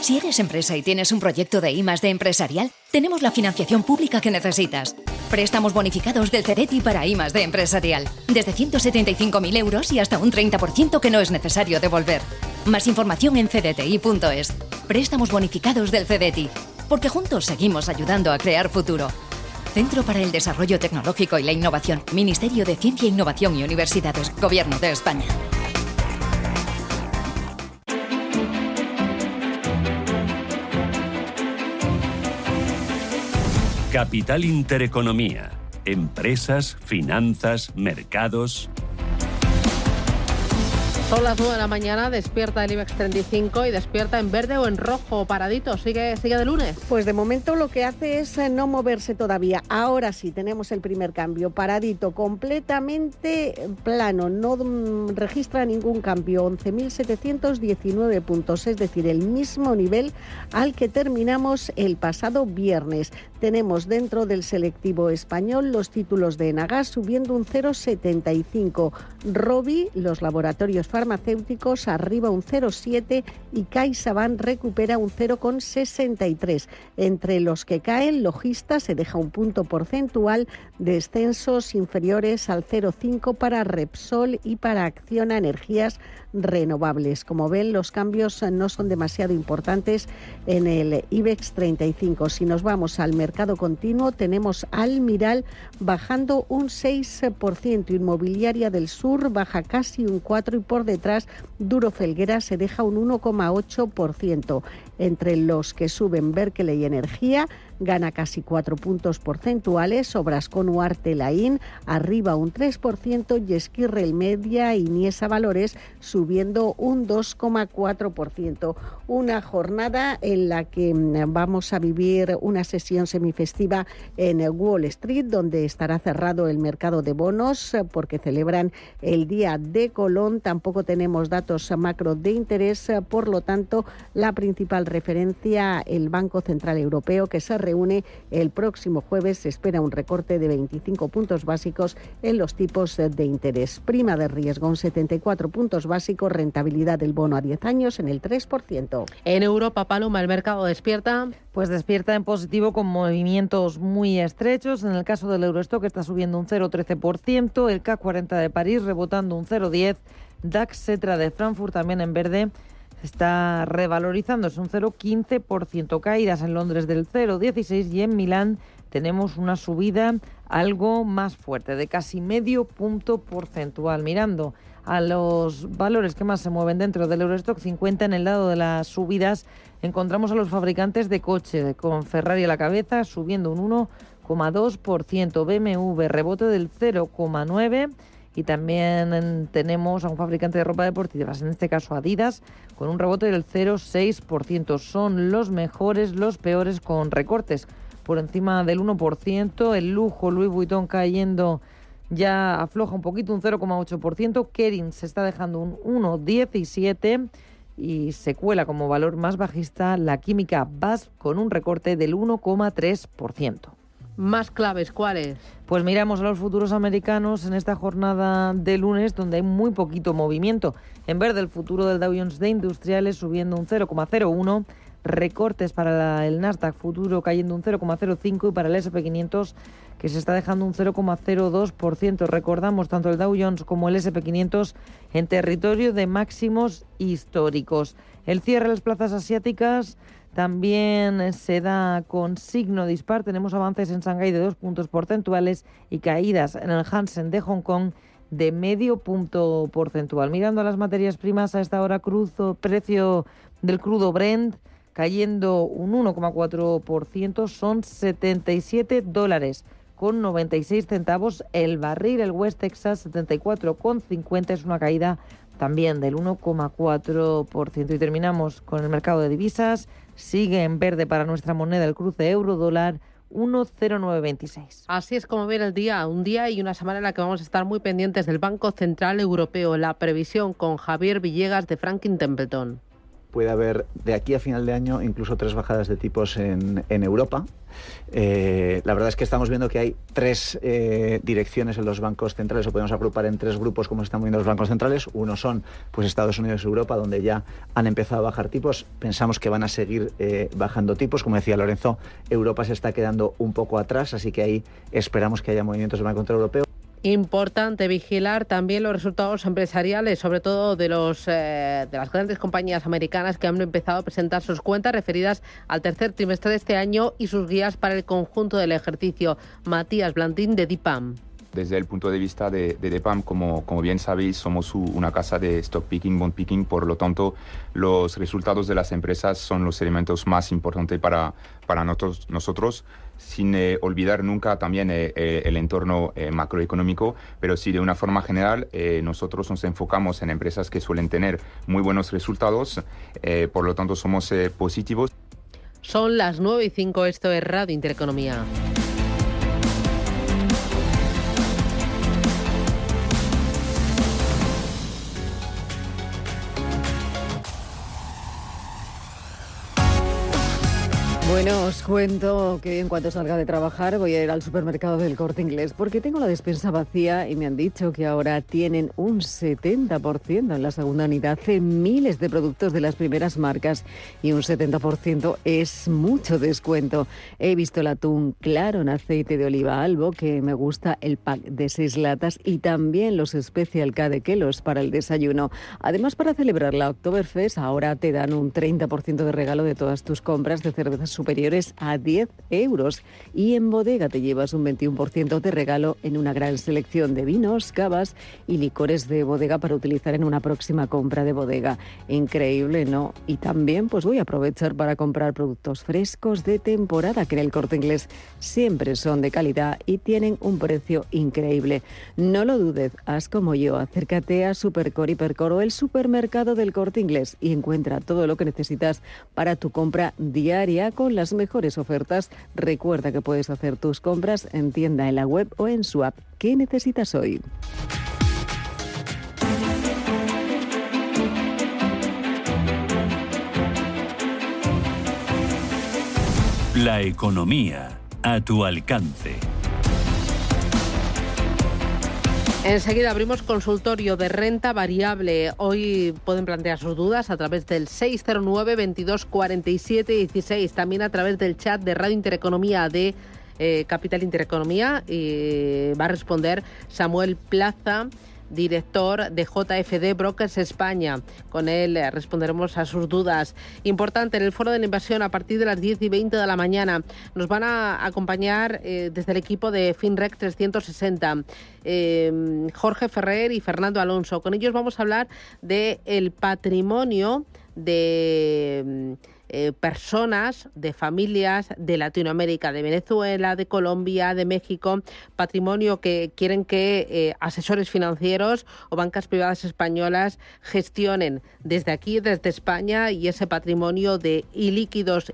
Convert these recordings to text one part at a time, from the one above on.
Si eres empresa y tienes un proyecto de I+D empresarial, tenemos la financiación pública que necesitas. Préstamos bonificados del CEDETI para I+D empresarial. Desde 175.000 euros y hasta un 30% que no es necesario devolver. Más información en cdti.es. Préstamos bonificados del CEDETI. Porque juntos seguimos ayudando a crear futuro. Centro para el Desarrollo Tecnológico y la Innovación. Ministerio de Ciencia, Innovación y Universidades. Gobierno de España. Capital Intereconomía. Empresas, finanzas, mercados. Son las 9 de la mañana, despierta el IBEX 35 y despierta en verde o en rojo, paradito. ¿Sigue de lunes? Pues de momento lo que hace es no moverse todavía. Ahora sí, tenemos el primer cambio, paradito, completamente plano, no registra ningún cambio, 11.719 puntos, es decir, el mismo nivel al que terminamos el pasado viernes. Tenemos dentro del selectivo español los títulos de Enagas subiendo un 0,75, Robi, los laboratorios farmacéuticos, arriba un 0,7 y CaixaBank recupera un 0,63. Entre los que caen, Logista se deja un punto porcentual, descensos inferiores al 0,5 para Repsol y para Acciona Energías Renovables. Como ven, los cambios no son demasiado importantes en el IBEX 35. Si nos vamos al mercado continuo, tenemos Almiral bajando un 6%, Inmobiliaria del Sur baja casi un 4% y por detrás Duro Felguera se deja un 1,8%. Entre los que suben, Berkeley Energía gana casi 4 puntos porcentuales, Obrascón Huarte Laín arriba un 3% y Esquirrel Media y Niesa Valores subiendo un 2,4%. Una jornada en la que vamos a vivir una sesión semifestiva en Wall Street, donde estará cerrado el mercado de bonos porque celebran el Día de Colón. Tampoco tenemos datos macro de interés, por lo tanto, la principal referencia, el Banco Central Europeo, que se reúne el próximo jueves. Se espera un recorte de 25 puntos básicos en los tipos de interés. Prima de riesgo, un 74 puntos básicos, rentabilidad del bono a 10 años en el 3%. En Europa, Paloma, ¿el mercado despierta? Pues despierta en positivo con movimientos muy estrechos. En el caso del Eurostock está subiendo un 0,13%, el CAC 40 de París rebotando un 0,10%, DAX Setra de Frankfurt también en verde está revalorizándose un 0,15%, caídas en Londres del 0,16% y en Milán tenemos una subida algo más fuerte, de casi medio punto porcentual. Mirando a los valores que más se mueven dentro del Eurostock 50, en el lado de las subidas encontramos a los fabricantes de coche, con Ferrari a la cabeza, subiendo un 1,2%, BMW rebote del 0,9%, y también tenemos a un fabricante de ropa deportiva, en este caso Adidas, con un rebote del 0,6%. Son los mejores, los peores, con recortes por encima del 1%. El lujo Louis Vuitton cayendo, ya afloja un poquito, un 0,8%. Kering se está dejando un 1,17% y se cuela como valor más bajista la química BASF con un recorte del 1,3%. ¿Más claves cuáles? Pues miramos a los futuros americanos en esta jornada de lunes, donde hay muy poquito movimiento. En verde, el futuro del Dow Jones de Industriales subiendo un 0,01%, recortes para el Nasdaq futuro cayendo un 0,05% y para el S&P 500 que se está dejando un 0,02%. Recordamos, tanto el Dow Jones como el S&P 500 en territorio de máximos históricos. El cierre de las plazas asiáticas también se da con signo dispar. Tenemos avances en Shanghái de 2 puntos porcentuales y caídas en el Hansen de Hong Kong de medio punto porcentual. Mirando a las materias primas, a esta hora precio del crudo Brent cayendo un 1,4%, son $77,96 el barril. El West Texas 74,50, es una caída también del 1,4%. Y terminamos con el mercado de divisas. Sigue en verde para nuestra moneda el cruce euro-dólar, 1,0926. Así es como viene el día, un día y una semana en la que vamos a estar muy pendientes del Banco Central Europeo. La previsión con Javier Villegas de Franklin Templeton. puede haber de aquí a final de año incluso 3 bajadas de tipos en Europa. La verdad es que estamos viendo que hay 3 direcciones en los bancos centrales, o podemos agrupar en 3 grupos como se están moviendo los bancos centrales. Uno son pues Estados Unidos y Europa, donde ya han empezado a bajar tipos. Pensamos que van a seguir bajando tipos. Como decía Lorenzo, Europa se está quedando un poco atrás, así que ahí esperamos que haya movimientos del Banco Central Europeo. Importante vigilar también los resultados empresariales, sobre todo de las grandes compañías americanas que han empezado a presentar sus cuentas referidas al tercer trimestre de este año y sus guías para el conjunto del ejercicio. Matías Blantín, de DIPAM. Desde el punto de vista de DIPAM, como bien sabéis, somos una casa de stock picking, bond picking, por lo tanto, los resultados de las empresas son los elementos más importantes para nosotros, sin olvidar nunca también el entorno macroeconómico, pero sí de una forma general nosotros nos enfocamos en empresas que suelen tener muy buenos resultados, por lo tanto somos positivos. Son las 9:05, esto es Radio Intereconomía. Bueno, os cuento que en cuanto salga de trabajar voy a ir al supermercado del Corte Inglés porque tengo la despensa vacía y me han dicho que ahora tienen un 70% en la segunda unidad de miles de productos de las primeras marcas y un 70% es mucho descuento. He visto el atún claro en aceite de oliva Albo, que me gusta el pack de 6 latas, y también los Special K de Kellogg's para el desayuno. Además, para celebrar la Oktoberfest ahora te dan un 30% de regalo de todas tus compras de cervezas superiores a 10 euros. Y en Bodega te llevas un 21% de regalo en una gran selección de vinos, cavas y licores de Bodega para utilizar en una próxima compra de Bodega. Increíble, ¿no? Y también pues voy a aprovechar para comprar productos frescos de temporada, que en el Corte Inglés siempre son de calidad y tienen un precio increíble. No lo dudes, haz como yo, acércate a Supercor, Hipercor o el supermercado del Corte Inglés y encuentra todo lo que necesitas para tu compra diaria con las mejores ofertas. Recuerda que puedes hacer tus compras en tienda, en la web o en su app. ¿Qué necesitas hoy? La economía a tu alcance. Enseguida abrimos consultorio de renta variable. Hoy pueden plantear sus dudas a través del 609 22 47 16, también a través del chat de Radio Intereconomía de Capital Intereconomía. Y va a responder Samuel Plaza, director de JFD Brokers España. Con él responderemos a sus dudas. Importante, en el Foro de la Inversión a partir de las 10:20 de la mañana nos van a acompañar desde el equipo de FinRec 360 Jorge Ferrer y Fernando Alonso. Con ellos vamos a hablar del patrimonio de personas, de familias de Latinoamérica, de Venezuela, de Colombia, de México, patrimonio que quieren que asesores financieros o bancas privadas españolas gestionen desde aquí, desde España, y ese patrimonio de ilíquidos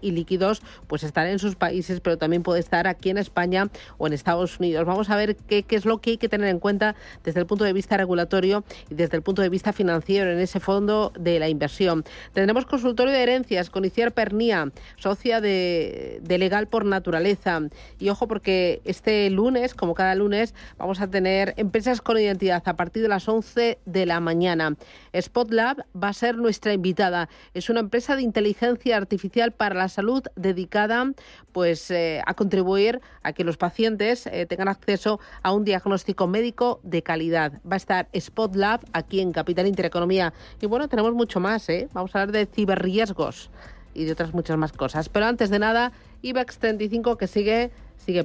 pues estará en sus países, pero también puede estar aquí en España o en Estados Unidos. Vamos a ver qué es lo que hay que tener en cuenta desde el punto de vista regulatorio y desde el punto de vista financiero en ese fondo de la inversión. Tendremos consultorio de herencias con Iciar Pernía, socia de Legal por Naturaleza. Y ojo, porque este lunes, como cada lunes, vamos a tener empresas con identidad a partir de las 11 de la mañana. Spotlab va a ser nuestra invitada. Es una empresa de inteligencia artificial para la salud dedicada pues a contribuir a que los pacientes tengan acceso a un diagnóstico médico de calidad. Va a estar Spotlab aquí en Capital Intereconomía. Y bueno, tenemos mucho más, Vamos a hablar de ciberriesgos y de otras muchas más cosas. Pero antes de nada, IBEX 35 que sigue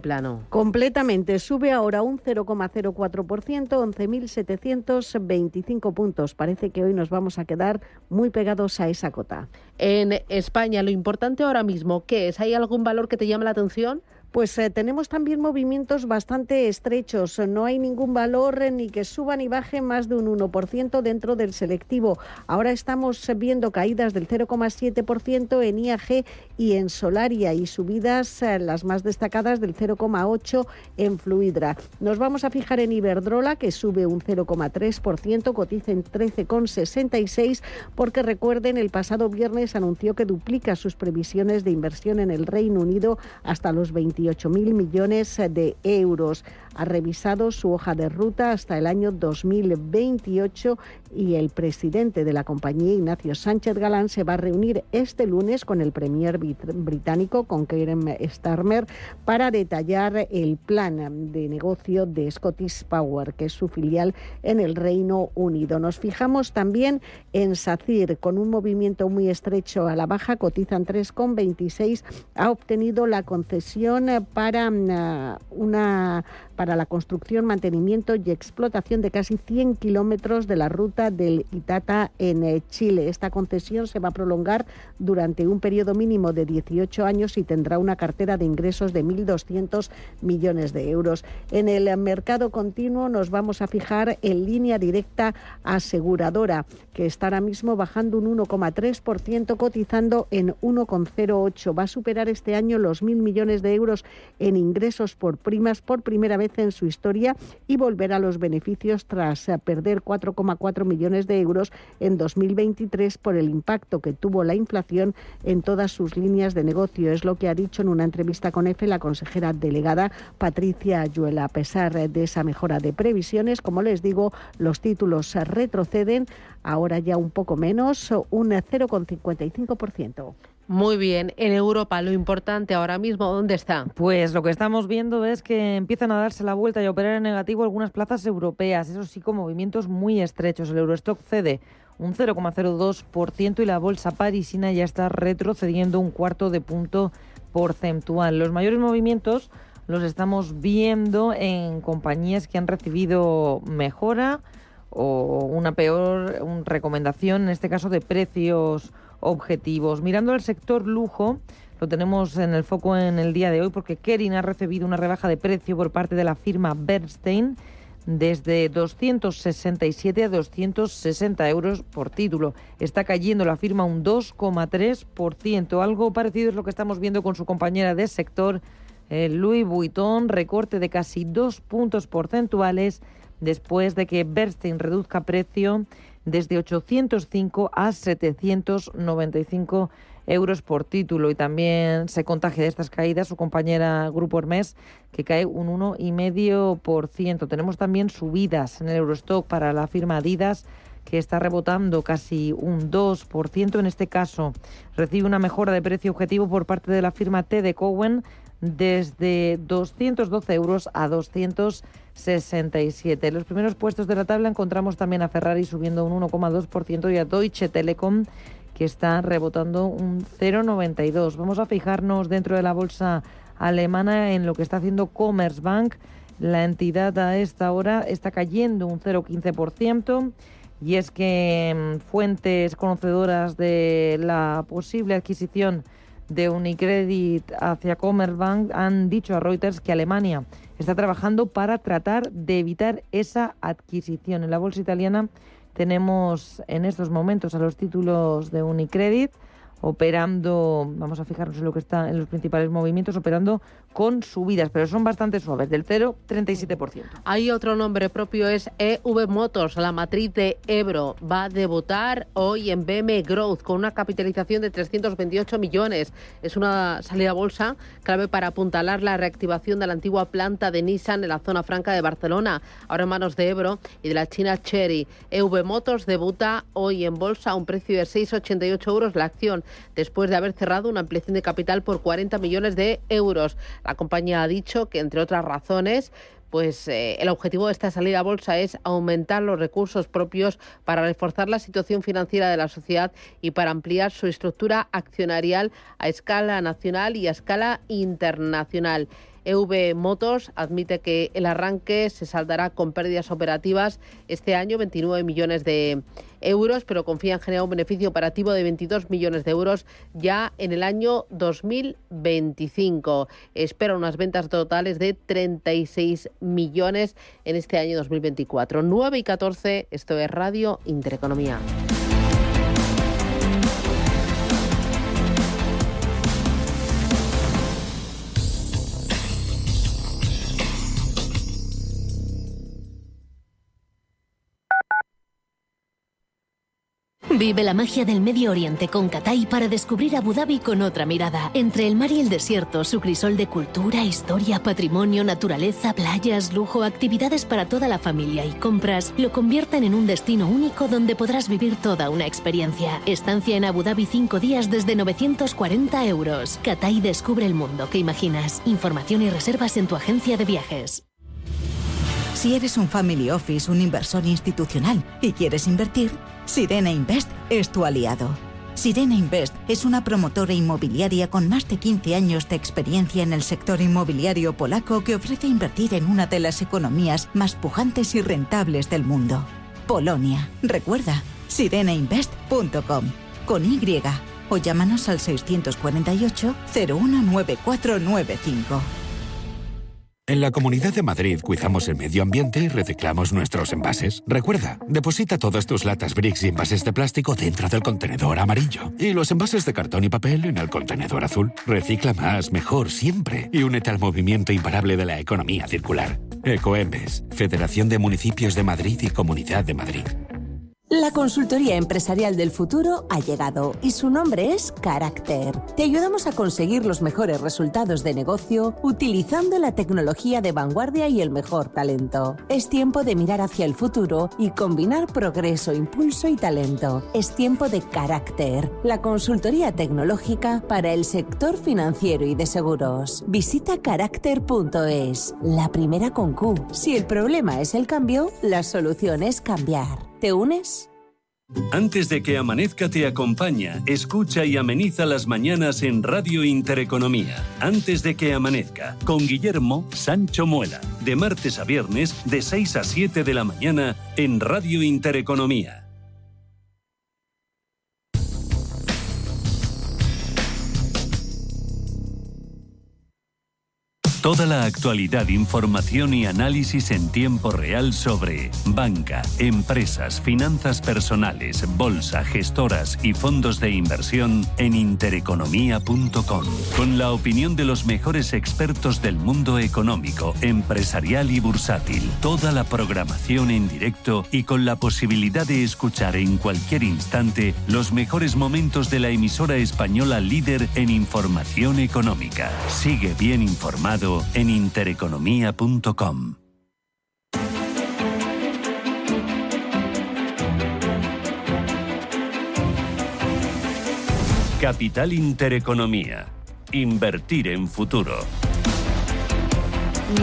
plano. Completamente. Sube ahora un 0,04%, 11.725 puntos. Parece que hoy nos vamos a quedar muy pegados a esa cota. En España, lo importante ahora mismo, ¿qué es? ¿Hay algún valor que te llame la atención? Pues tenemos también movimientos bastante estrechos. No hay ningún valor ni que suba ni baje más de un 1% dentro del selectivo. Ahora estamos viendo caídas del 0,7% en IAG y en Solaria y subidas las más destacadas del 0,8% en Fluidra. Nos vamos a fijar en Iberdrola, que sube un 0,3%, cotiza en 13,66, porque recuerden, el pasado viernes anunció que duplica sus previsiones de inversión en el Reino Unido hasta los 28.000 millones de euros. Ha revisado su hoja de ruta hasta el año 2028 y el presidente de la compañía, Ignacio Sánchez Galán, se va a reunir este lunes con el premier británico, con Keir Starmer, para detallar el plan de negocio de Scottish Power, que es su filial en el Reino Unido. Nos fijamos también en SACIR, con un movimiento muy estrecho a la baja, cotizan 3,26, ha obtenido la concesión para la construcción, mantenimiento y explotación de casi 100 kilómetros de la ruta del Itata en Chile. Esta concesión se va a prolongar durante un periodo mínimo de 18 años y tendrá una cartera de ingresos de 1.200 millones de euros. En el mercado continuo nos vamos a fijar en Línea Directa Aseguradora, que está ahora mismo bajando un 1,3%, cotizando en 1,08. Va a superar este año los 1.000 millones de euros en ingresos por primas por primera vez en su historia y volver a los beneficios tras perder 4,4 millones de euros en 2023 por el impacto que tuvo la inflación en todas sus líneas de negocio. Es lo que ha dicho en una entrevista con EFE la consejera delegada Patricia Ayuela. A pesar de esa mejora de previsiones, como les digo, los títulos retroceden, ahora ya un poco menos, un 0,55%. Muy bien. En Europa, lo importante ahora mismo, ¿dónde está? Pues lo que estamos viendo es que empiezan a darse la vuelta y a operar en negativo algunas plazas europeas, eso sí, con movimientos muy estrechos. El Eurostock cede un 0,02% y la bolsa parisina ya está retrocediendo un 0,25 punto porcentual. Los mayores movimientos los estamos viendo en compañías que han recibido mejora o una peor recomendación, en este caso de precios objetivos. Mirando el sector lujo, lo tenemos en el foco en el día de hoy porque Kering ha recibido una rebaja de precio por parte de la firma Bernstein desde 267 a 260 euros por título. Está cayendo la firma un 2,3%. Algo parecido es lo que estamos viendo con su compañera de sector, Louis Vuitton, recorte de casi 2 puntos porcentuales después de que Bernstein reduzca precio desde 805 a 795 euros por título. Y también se contagia de estas caídas su compañera Grupo Hermès, que cae un 1,5%. Tenemos también subidas en el Eurostock para la firma Adidas, que está rebotando casi un 2%. En este caso, recibe una mejora de precio objetivo por parte de la firma TD Cowen desde 212 euros a 267. En los primeros puestos de la tabla encontramos también a Ferrari subiendo un 1,2% y a Deutsche Telekom, que está rebotando un 0,92. Vamos a fijarnos dentro de la bolsa alemana en lo que está haciendo Commerzbank. La entidad a esta hora está cayendo un 0,15%. Y es que fuentes conocedoras de la posible adquisición de Unicredit hacia Commerzbank han dicho a Reuters que Alemania está trabajando para tratar de evitar esa adquisición. En la bolsa italiana tenemos en estos momentos a los títulos de Unicredit operando, vamos a fijarnos en lo que está en los principales movimientos, operando con subidas, pero son bastante suaves, del 0,37%. Hay otro nombre propio, es EV Motors, la matriz de Ebro. Va a debutar hoy en BM Growth con una capitalización de 328 millones. Es una salida a bolsa clave para apuntalar la reactivación de la antigua planta de Nissan en la zona franca de Barcelona, ahora en manos de Ebro y de la china Chery. EV Motors debuta hoy en bolsa a un precio de 6,88 euros la acción, después de haber cerrado una ampliación de capital por 40 millones de euros. La compañía ha dicho que, entre otras razones, el objetivo de esta salida a bolsa es aumentar los recursos propios para reforzar la situación financiera de la sociedad y para ampliar su estructura accionarial a escala nacional y a escala internacional. EV Motors admite que el arranque se saldará con pérdidas operativas este año, 29 millones de euros, pero confía en generar un beneficio operativo de 22 millones de euros ya en el año 2025. Espera unas ventas totales de 36 millones en este año 2024. 9:14, esto es Radio Intereconomía. Vive la magia del Medio Oriente con Cathay para descubrir Abu Dhabi con otra mirada. Entre el mar y el desierto, su crisol de cultura, historia, patrimonio, naturaleza, playas, lujo, actividades para toda la familia y compras lo convierten en un destino único donde podrás vivir toda una experiencia. Estancia en Abu Dhabi 5 días desde 940 euros. Cathay descubre el mundo que imaginas. Información y reservas en tu agencia de viajes. Si eres un family office, un inversor institucional y quieres invertir, Sirena Invest es tu aliado. Sirena Invest es una promotora inmobiliaria con más de 15 años de experiencia en el sector inmobiliario polaco que ofrece invertir en una de las economías más pujantes y rentables del mundo. Polonia. Recuerda, sirenainvest.com con Y o llámanos al 648 019495. En la Comunidad de Madrid cuidamos el medio ambiente y reciclamos nuestros envases. Recuerda, deposita todas tus latas Brix y envases de plástico dentro del contenedor amarillo y los envases de cartón y papel en el contenedor azul. Recicla más, mejor, siempre y únete al movimiento imparable de la economía circular. Ecoembes, Federación de Municipios de Madrid y Comunidad de Madrid. La consultoría empresarial del futuro ha llegado y su nombre es Carácter. Te ayudamos a conseguir los mejores resultados de negocio utilizando la tecnología de vanguardia y el mejor talento. Es tiempo de mirar hacia el futuro y combinar progreso, impulso y talento. Es tiempo de Carácter, la consultoría tecnológica para el sector financiero y de seguros. Visita carácter.es, la primera con Q. Si el problema es el cambio, la solución es cambiar. ¿Te unes? Antes de que amanezca te acompaña, escucha y ameniza las mañanas en Radio Intereconomía. Antes de que amanezca, con Guillermo Sancho Muela, de martes a viernes de 6 a 7 de la mañana en Radio Intereconomía. Toda la actualidad, información y análisis en tiempo real sobre banca, empresas, finanzas personales, bolsa, gestoras y fondos de inversión en intereconomía.com. Con la opinión de los mejores expertos del mundo económico, empresarial y bursátil. Toda la programación en directo y con la posibilidad de escuchar en cualquier instante los mejores momentos de la emisora española líder en información económica. Sigue bien informado en intereconomía.com. Capital Intereconomía. Invertir en futuro.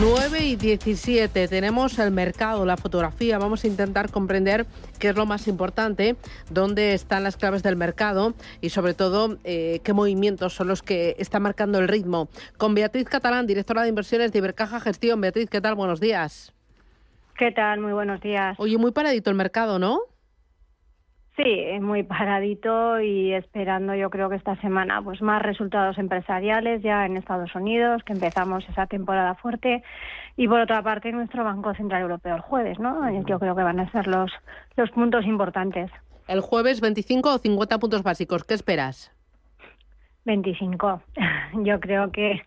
9:17, tenemos el mercado, la fotografía. Vamos a intentar comprender qué es lo más importante, dónde están las claves del mercado y sobre todo qué movimientos son los que están marcando el ritmo. Con Beatriz Catalán, directora de inversiones de Ibercaja Gestión. Beatriz, ¿qué tal? Buenos días. ¿Qué tal? Muy buenos días. Oye, muy paradito el mercado, ¿no? Sí, muy paradito y esperando, yo creo que esta semana pues más resultados empresariales ya en Estados Unidos, que empezamos esa temporada fuerte, y por otra parte nuestro Banco Central Europeo el jueves, ¿no? Yo creo que van a ser los puntos importantes. El jueves 25 o 50 puntos básicos, ¿qué esperas? 25. Yo creo que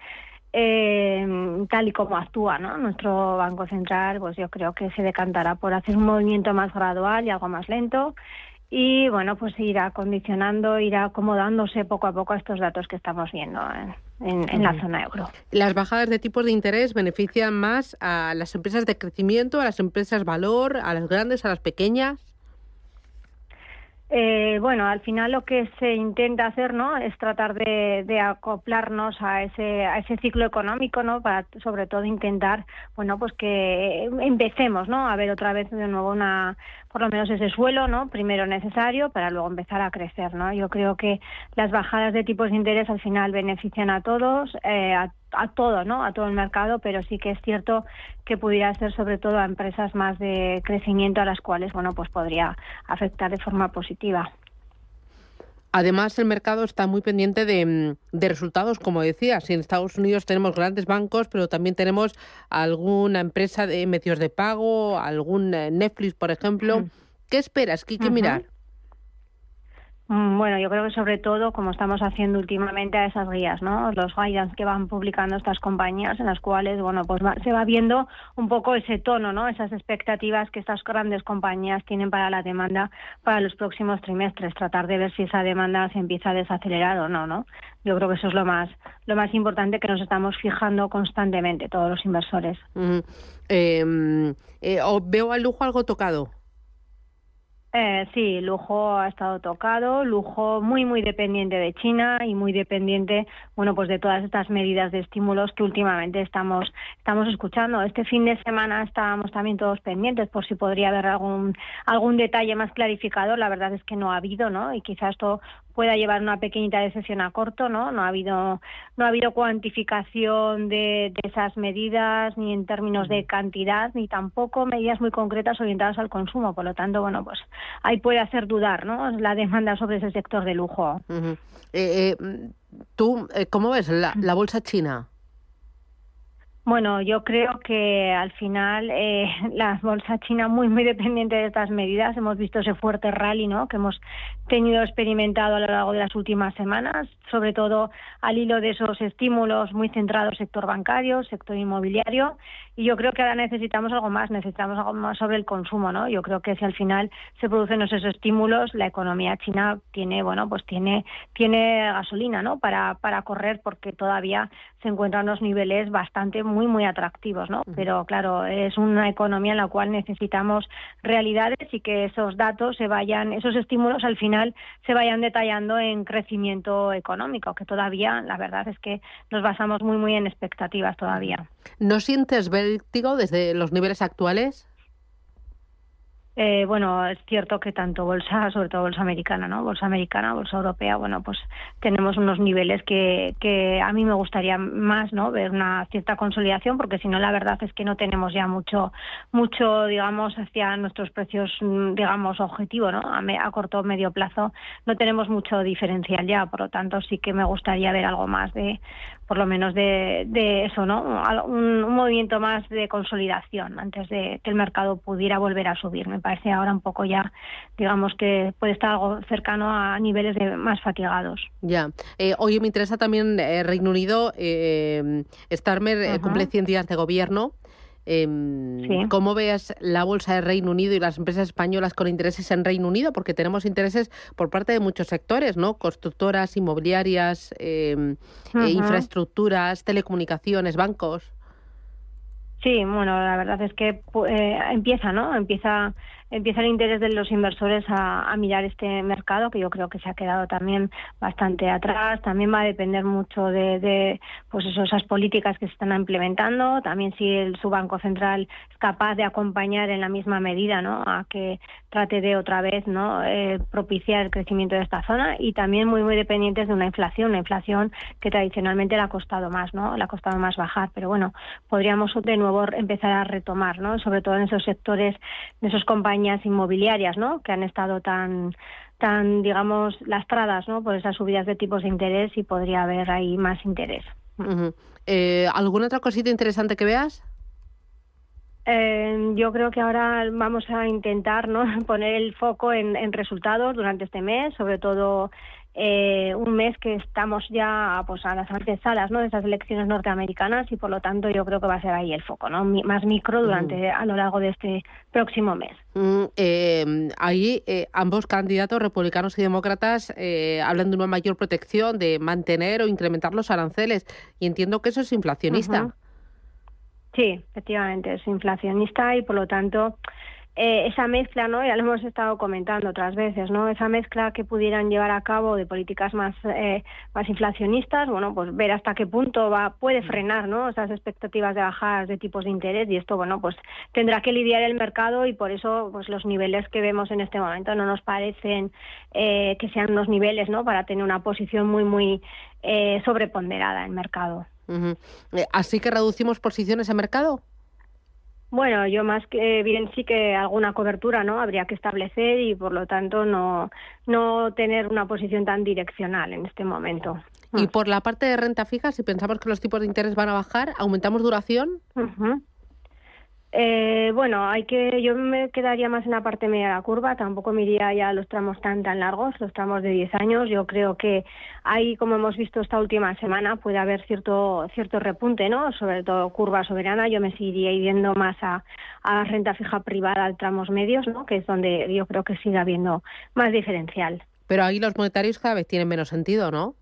tal y como actúa, ¿no?, nuestro Banco Central, pues yo creo que se decantará por hacer un movimiento más gradual y algo más lento. Y bueno, pues irá condicionando, irá acomodándose poco a poco a estos datos que estamos viendo en la zona euro. ¿Las bajadas de tipos de interés benefician más a las empresas de crecimiento, a las empresas valor, a las grandes, a las pequeñas? Bueno, al final lo que se intenta hacer, ¿no?, es tratar de acoplarnos a ese ciclo económico, ¿no?, para sobre todo intentar, bueno, pues que empecemos, ¿no?, a ver otra vez de nuevo por lo menos ese suelo, ¿no?, primero necesario para luego empezar a crecer, ¿no? Yo creo que las bajadas de tipos de interés al final benefician a todos, a a todo, ¿no? A todo el mercado, pero sí que es cierto que pudiera ser sobre todo a empresas más de crecimiento a las cuales, bueno, pues podría afectar de forma positiva. Además, el mercado está muy pendiente de resultados, como decías. En Estados Unidos tenemos grandes bancos, pero también tenemos alguna empresa de medios de pago, algún Netflix, por ejemplo. ¿Qué esperas? ¿Qué hay que mirar? Bueno, yo creo que sobre todo, como estamos haciendo últimamente, a esas guías, ¿no? Los guidance que van publicando estas compañías, en las cuales, bueno, pues se va viendo un poco ese tono, ¿no? Esas expectativas que estas grandes compañías tienen para la demanda para los próximos trimestres. Tratar de ver si esa demanda se empieza a desacelerar o no, ¿no? Yo creo que eso es lo más importante que nos estamos fijando constantemente todos los inversores. Veo al lujo algo tocado. Sí, lujo ha estado tocado, lujo muy dependiente de China y muy dependiente, bueno, pues de todas estas medidas de estímulos que últimamente estamos escuchando. Este fin de semana estábamos también todos pendientes por si podría haber algún detalle más clarificador. La verdad es que no ha habido, ¿no? Y quizás esto pueda llevar una pequeñita recesión a corto, ¿no? No ha habido cuantificación de esas medidas, ni en términos de cantidad, ni tampoco medidas muy concretas orientadas al consumo. Por lo tanto, bueno, pues ahí puede hacer dudar, ¿no? La demanda sobre ese sector de lujo. ¿Tú cómo ves la bolsa china? Bueno, yo creo que al final la bolsa china muy dependiente de estas medidas. Hemos visto ese fuerte rally, ¿no?, que hemos experimentado a lo largo de las últimas semanas, sobre todo al hilo de esos estímulos muy centrados sector bancario, sector inmobiliario, y yo creo que ahora necesitamos algo más sobre el consumo, ¿no? Yo creo que si al final se producen esos estímulos, la economía china tiene gasolina, ¿no?, para correr, porque todavía se encuentran unos niveles bastante muy atractivos, ¿no? Pero claro, es una economía en la cual necesitamos realidades y que esos datos esos estímulos al final se vayan detallando en crecimiento económico, que todavía la verdad es que nos basamos muy en expectativas todavía. ¿No sientes vértigo desde los niveles actuales? Bueno, es cierto que tanto bolsa, sobre todo bolsa americana, ¿no? Bolsa americana, bolsa europea, bueno, pues tenemos unos niveles que a mí me gustaría más, ¿no?, ver una cierta consolidación, porque si no, la verdad es que no tenemos ya mucho, digamos, hacia nuestros precios, digamos, objetivo, ¿no? A corto o medio plazo no tenemos mucho diferencial ya, por lo tanto sí que me gustaría ver algo más por lo menos de eso, ¿no? Un movimiento más de consolidación antes de que el mercado pudiera volver a subir. Me parece ahora un poco ya, digamos, que puede estar algo cercano a niveles más fatigados. Ya. Oye, me interesa también Reino Unido. Starmer cumple 100 días de gobierno. Sí. ¿Cómo ves la bolsa de Reino Unido y las empresas españolas con intereses en Reino Unido? Porque tenemos intereses por parte de muchos sectores, ¿no? Constructoras, inmobiliarias, infraestructuras, telecomunicaciones, bancos. Sí, bueno, la verdad es que empieza el interés de los inversores a mirar este mercado, que yo creo que se ha quedado también bastante atrás. También va a depender mucho de pues esas políticas que se están implementando. También si su Banco Central es capaz de acompañar en la misma medida, ¿no?, a que trate de otra vez, ¿no?, propiciar el crecimiento de esta zona. Y también muy dependientes de una inflación que tradicionalmente le ha costado más, ¿no?, le ha costado más bajar. Pero bueno, podríamos de nuevo empezar a retomar, ¿no?, sobre todo en esos sectores, de esos compañías inmobiliarias, ¿no?, que han estado tan digamos lastradas, ¿no?, por esas subidas de tipos de interés, y podría haber ahí más interés. ¿Alguna otra cosita interesante que veas? Yo creo que ahora vamos a intentar, ¿no?, poner el foco en resultados durante este mes, sobre todo un mes que estamos ya pues a las antesalas, ¿no?, de esas elecciones norteamericanas, y por lo tanto yo creo que va a ser ahí el foco, ¿no?, más micro a lo largo de este próximo mes. Ahí ambos candidatos, republicanos y demócratas, hablan de una mayor protección, de mantener o incrementar los aranceles, y entiendo que eso es inflacionista. Sí, efectivamente, es inflacionista, y por lo tanto esa mezcla, ¿no?, ya lo hemos estado comentando otras veces, ¿no?, esa mezcla que pudieran llevar a cabo de políticas más inflacionistas, bueno, pues ver hasta qué punto puede frenar, ¿no?, esas expectativas de bajadas de tipos de interés, y esto, bueno, pues tendrá que lidiar el mercado, y por eso pues los niveles que vemos en este momento no nos parecen que sean unos niveles, ¿no?, para tener una posición muy sobreponderada en el mercado. ¿Así que reducimos posiciones en mercado? Bueno, yo más que bien sí que alguna cobertura, ¿no? Habría que establecer y por lo tanto no tener una posición tan direccional en este momento. Y por la parte de renta fija, si pensamos que los tipos de interés van a bajar, ¿aumentamos duración? Bueno, yo me quedaría más en la parte media de la curva, tampoco me iría ya a los tramos tan largos, los tramos de 10 años. Yo creo que ahí, como hemos visto esta última semana, puede haber cierto repunte, ¿no? Sobre todo curva soberana. Yo me seguiría yendo más a renta fija privada, a tramos medios, ¿no? Que es donde yo creo que sigue habiendo más diferencial. Pero ahí los monetarios cada vez tienen menos sentido, ¿no?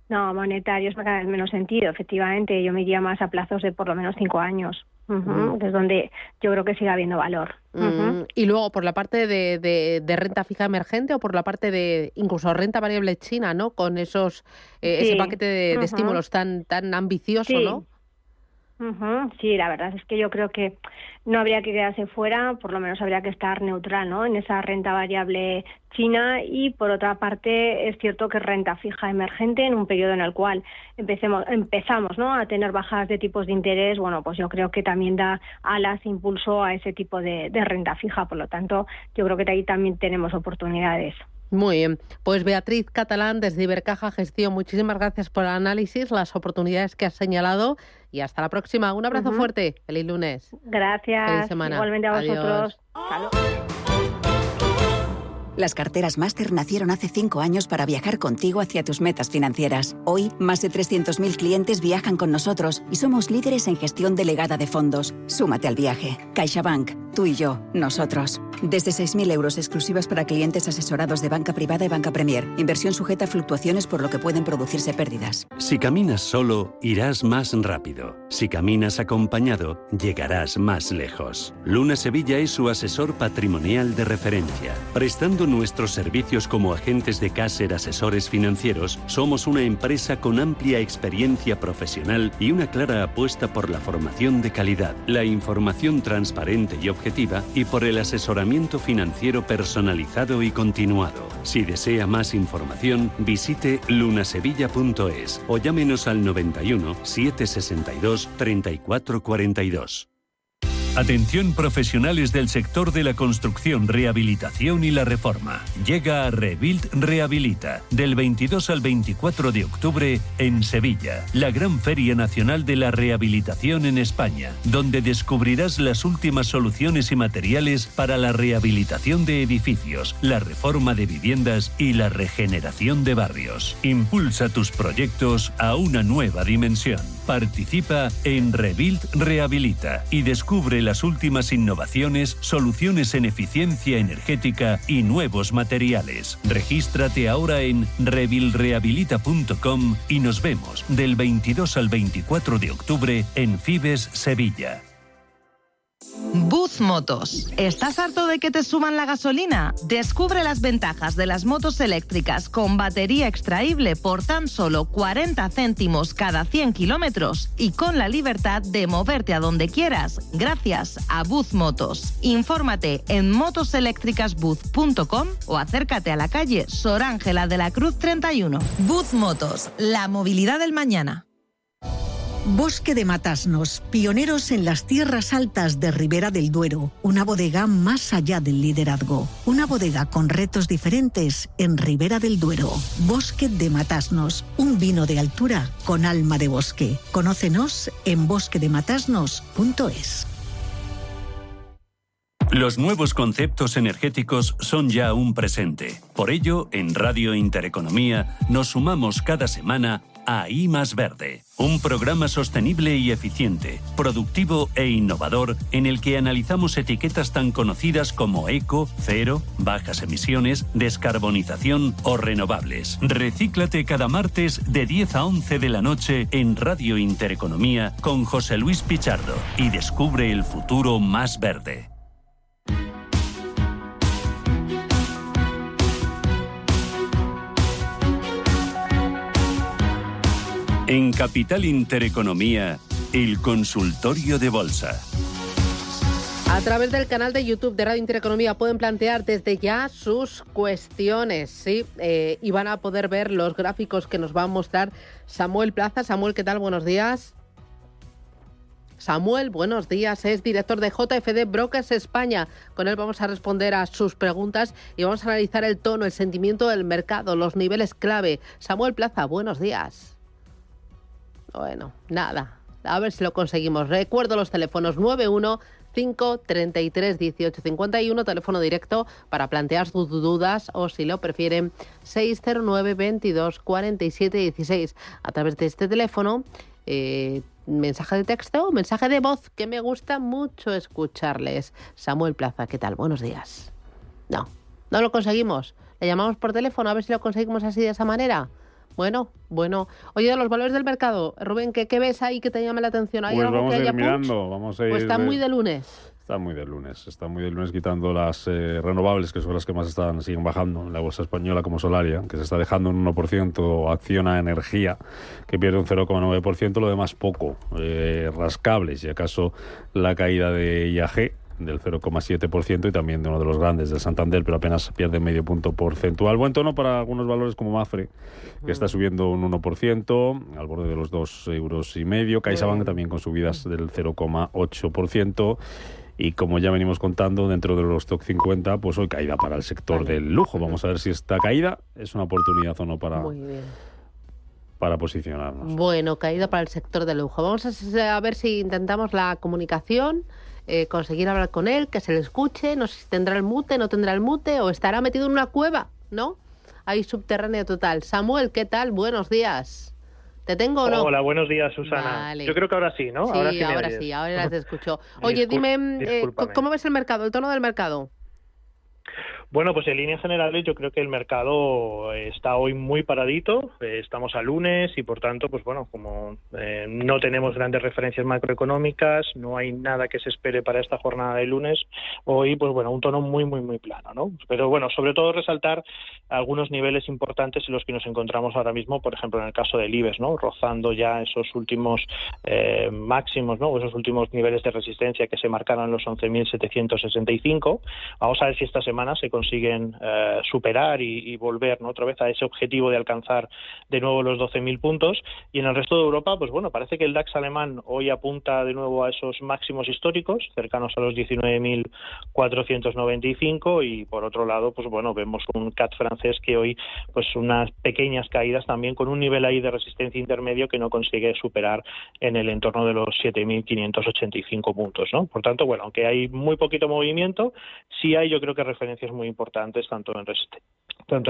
No, monetarios cada vez menos sentido, efectivamente. Yo me iría más a plazos de por lo menos 5 años. Que es donde yo creo que sigue habiendo valor. Y luego, por la parte de renta fija emergente o por la parte de incluso renta variable china, ¿no? Con ese paquete de estímulos tan ambicioso, ¿no? Sí, la verdad es que yo creo que no habría que quedarse fuera, por lo menos habría que estar neutral, ¿no? En esa renta variable china. Y por otra parte es cierto que renta fija emergente en un periodo en el cual empezamos, ¿no? A tener bajadas de tipos de interés. Bueno, pues yo creo que también da alas, impulso a ese tipo de renta fija. Por lo tanto, yo creo que ahí también tenemos oportunidades. Muy bien. Pues Beatriz Catalán, desde Ibercaja Gestión, muchísimas gracias por el análisis, las oportunidades que has señalado y hasta la próxima. Un abrazo fuerte. Feliz lunes. Gracias. Feliz semana. Igualmente a vosotros. Adiós. Las carteras Máster nacieron hace 5 años para viajar contigo hacia tus metas financieras. Hoy, más de 300.000 clientes viajan con nosotros y somos líderes en gestión delegada de fondos. Súmate al viaje. CaixaBank. Tú y yo. Nosotros. Desde 6.000 euros exclusivas para clientes asesorados de Banca Privada y Banca Premier. Inversión sujeta a fluctuaciones por lo que pueden producirse pérdidas. Si caminas solo, irás más rápido. Si caminas acompañado, llegarás más lejos. Luna Sevilla es su asesor patrimonial de referencia. Prestando nuestros servicios como agentes de Caser Asesores Financieros, somos una empresa con amplia experiencia profesional y una clara apuesta por la formación de calidad, la información transparente y objetiva y por el asesoramiento financiero personalizado y continuado. Si desea más información, visite lunasevilla.es o llámenos al 91 762 3442. Atención profesionales del sector de la construcción, rehabilitación y la reforma. Llega a Rebuild Rehabilita del 22 al 24 de octubre en Sevilla, la gran feria nacional de la rehabilitación en España, donde descubrirás las últimas soluciones y materiales para la rehabilitación de edificios, la reforma de viviendas y la regeneración de barrios. Impulsa tus proyectos a una nueva dimensión. Participa en Rebuild Rehabilita y descubre las últimas innovaciones, soluciones en eficiencia energética y nuevos materiales. Regístrate ahora en rebuildrehabilita.com y nos vemos del 22 al 24 de octubre en Fibes, Sevilla. Buzz Motos. ¿Estás harto de que te suban la gasolina? Descubre las ventajas de las motos eléctricas con batería extraíble por tan solo 40 céntimos cada 100 kilómetros y con la libertad de moverte a donde quieras gracias a Buzz Motos. Infórmate en motoseléctricasbuzz.com o acércate a la calle Sor Ángela de la Cruz 31. Buzz Motos, la movilidad del mañana. Bosque de Matasnos, pioneros en las tierras altas de Ribera del Duero. Una bodega más allá del liderazgo. Una bodega con retos diferentes en Ribera del Duero. Bosque de Matasnos, un vino de altura con alma de bosque. Conócenos en bosquedematasnos.es. Los nuevos conceptos energéticos son ya un presente. Por ello, en Radio Intereconomía nos sumamos cada semana a I Más Verde, un programa sostenible y eficiente, productivo e innovador en el que analizamos etiquetas tan conocidas como eco, cero, bajas emisiones, descarbonización o renovables. Recíclate cada martes de 10 a 11 de la noche en Radio Intereconomía con José Luis Pichardo y descubre el futuro más verde. En Capital Intereconomía, el consultorio de bolsa. A través del canal de YouTube de Radio Intereconomía pueden plantear desde ya sus cuestiones, ¿sí? Y van a poder ver los gráficos que nos va a mostrar Samuel Plaza. Samuel, ¿qué tal? Buenos días. Samuel, buenos días. Es director de JFD Brokers España. Con él vamos a responder a sus preguntas y vamos a analizar el tono, el sentimiento del mercado, los niveles clave. Samuel Plaza, buenos días. Bueno, nada. A ver si lo conseguimos. Recuerdo los teléfonos 915331851, teléfono directo para plantear sus dudas, o si lo prefieren 609 22 47 16. A través de este teléfono, mensaje de texto o mensaje de voz, que me gusta mucho escucharles. Samuel Plaza, ¿qué tal? Buenos días. No lo conseguimos. Le llamamos por teléfono a ver si lo conseguimos así, de esa manera. Bueno. Oye, de los valores del mercado, Rubén, ¿qué ves ahí que te llame la atención? ¿Hay pues algo vamos que a ir haya mirando, vamos a ir... Pues está muy de lunes. Está muy de lunes, quitando las renovables, que son las que más siguen bajando en la bolsa española, como Solaria, que se está dejando un 1%, Acciona Energía, que pierde un 0,9%, lo demás poco, rascables, y acaso la caída de IAG, del 0,7%, y también de uno de los grandes, del Santander, pero apenas pierde medio punto porcentual. Buen tono para algunos valores como Mapfre, que está subiendo un 1%, al borde de los 2,5 €. CaixaBank también con subidas del 0,8%. Y como ya venimos contando, dentro de los top 50, pues hoy caída para el sector del lujo. Vamos a ver si esta caída es una oportunidad o no para posicionarnos. Bueno, caída para el sector del lujo. Vamos a ver si intentamos la comunicación, conseguir hablar con él, que se le escuche. No sé si tendrá el mute, no tendrá el mute, o estará metido en una cueva, ¿no? Ahí subterráneo total. Samuel, ¿qué tal? Buenos días. ¿Te tengo o no? Hola, buenos días, Susana. Vale. Yo creo que ahora sí, ¿no? Sí, ahora te escucho. Oye, dime, ¿cómo ves el mercado, el tono del mercado? Bueno, pues en líneas generales yo creo que el mercado está hoy muy paradito, estamos a lunes y por tanto, pues bueno, como no tenemos grandes referencias macroeconómicas, no hay nada que se espere para esta jornada de lunes, hoy pues bueno, un tono muy plano, ¿no? Pero bueno, sobre todo resaltar algunos niveles importantes en los que nos encontramos ahora mismo, por ejemplo en el caso del IBEX, ¿no? Rozando ya esos últimos máximos, ¿no? Esos últimos niveles de resistencia que se marcaron los 11.765. Vamos a ver si esta semana se consiguen superar y volver, ¿no? Otra vez a ese objetivo de alcanzar de nuevo los 12.000 puntos. Y en el resto de Europa, pues bueno, parece que el DAX alemán hoy apunta de nuevo a esos máximos históricos, cercanos a los 19.495, y por otro lado, pues bueno, vemos un CAC francés que hoy, pues unas pequeñas caídas también, con un nivel ahí de resistencia intermedio que no consigue superar en el entorno de los 7.585 puntos, ¿no? Por tanto, bueno, aunque hay muy poquito movimiento, sí hay, yo creo que referencias muy importantes tanto en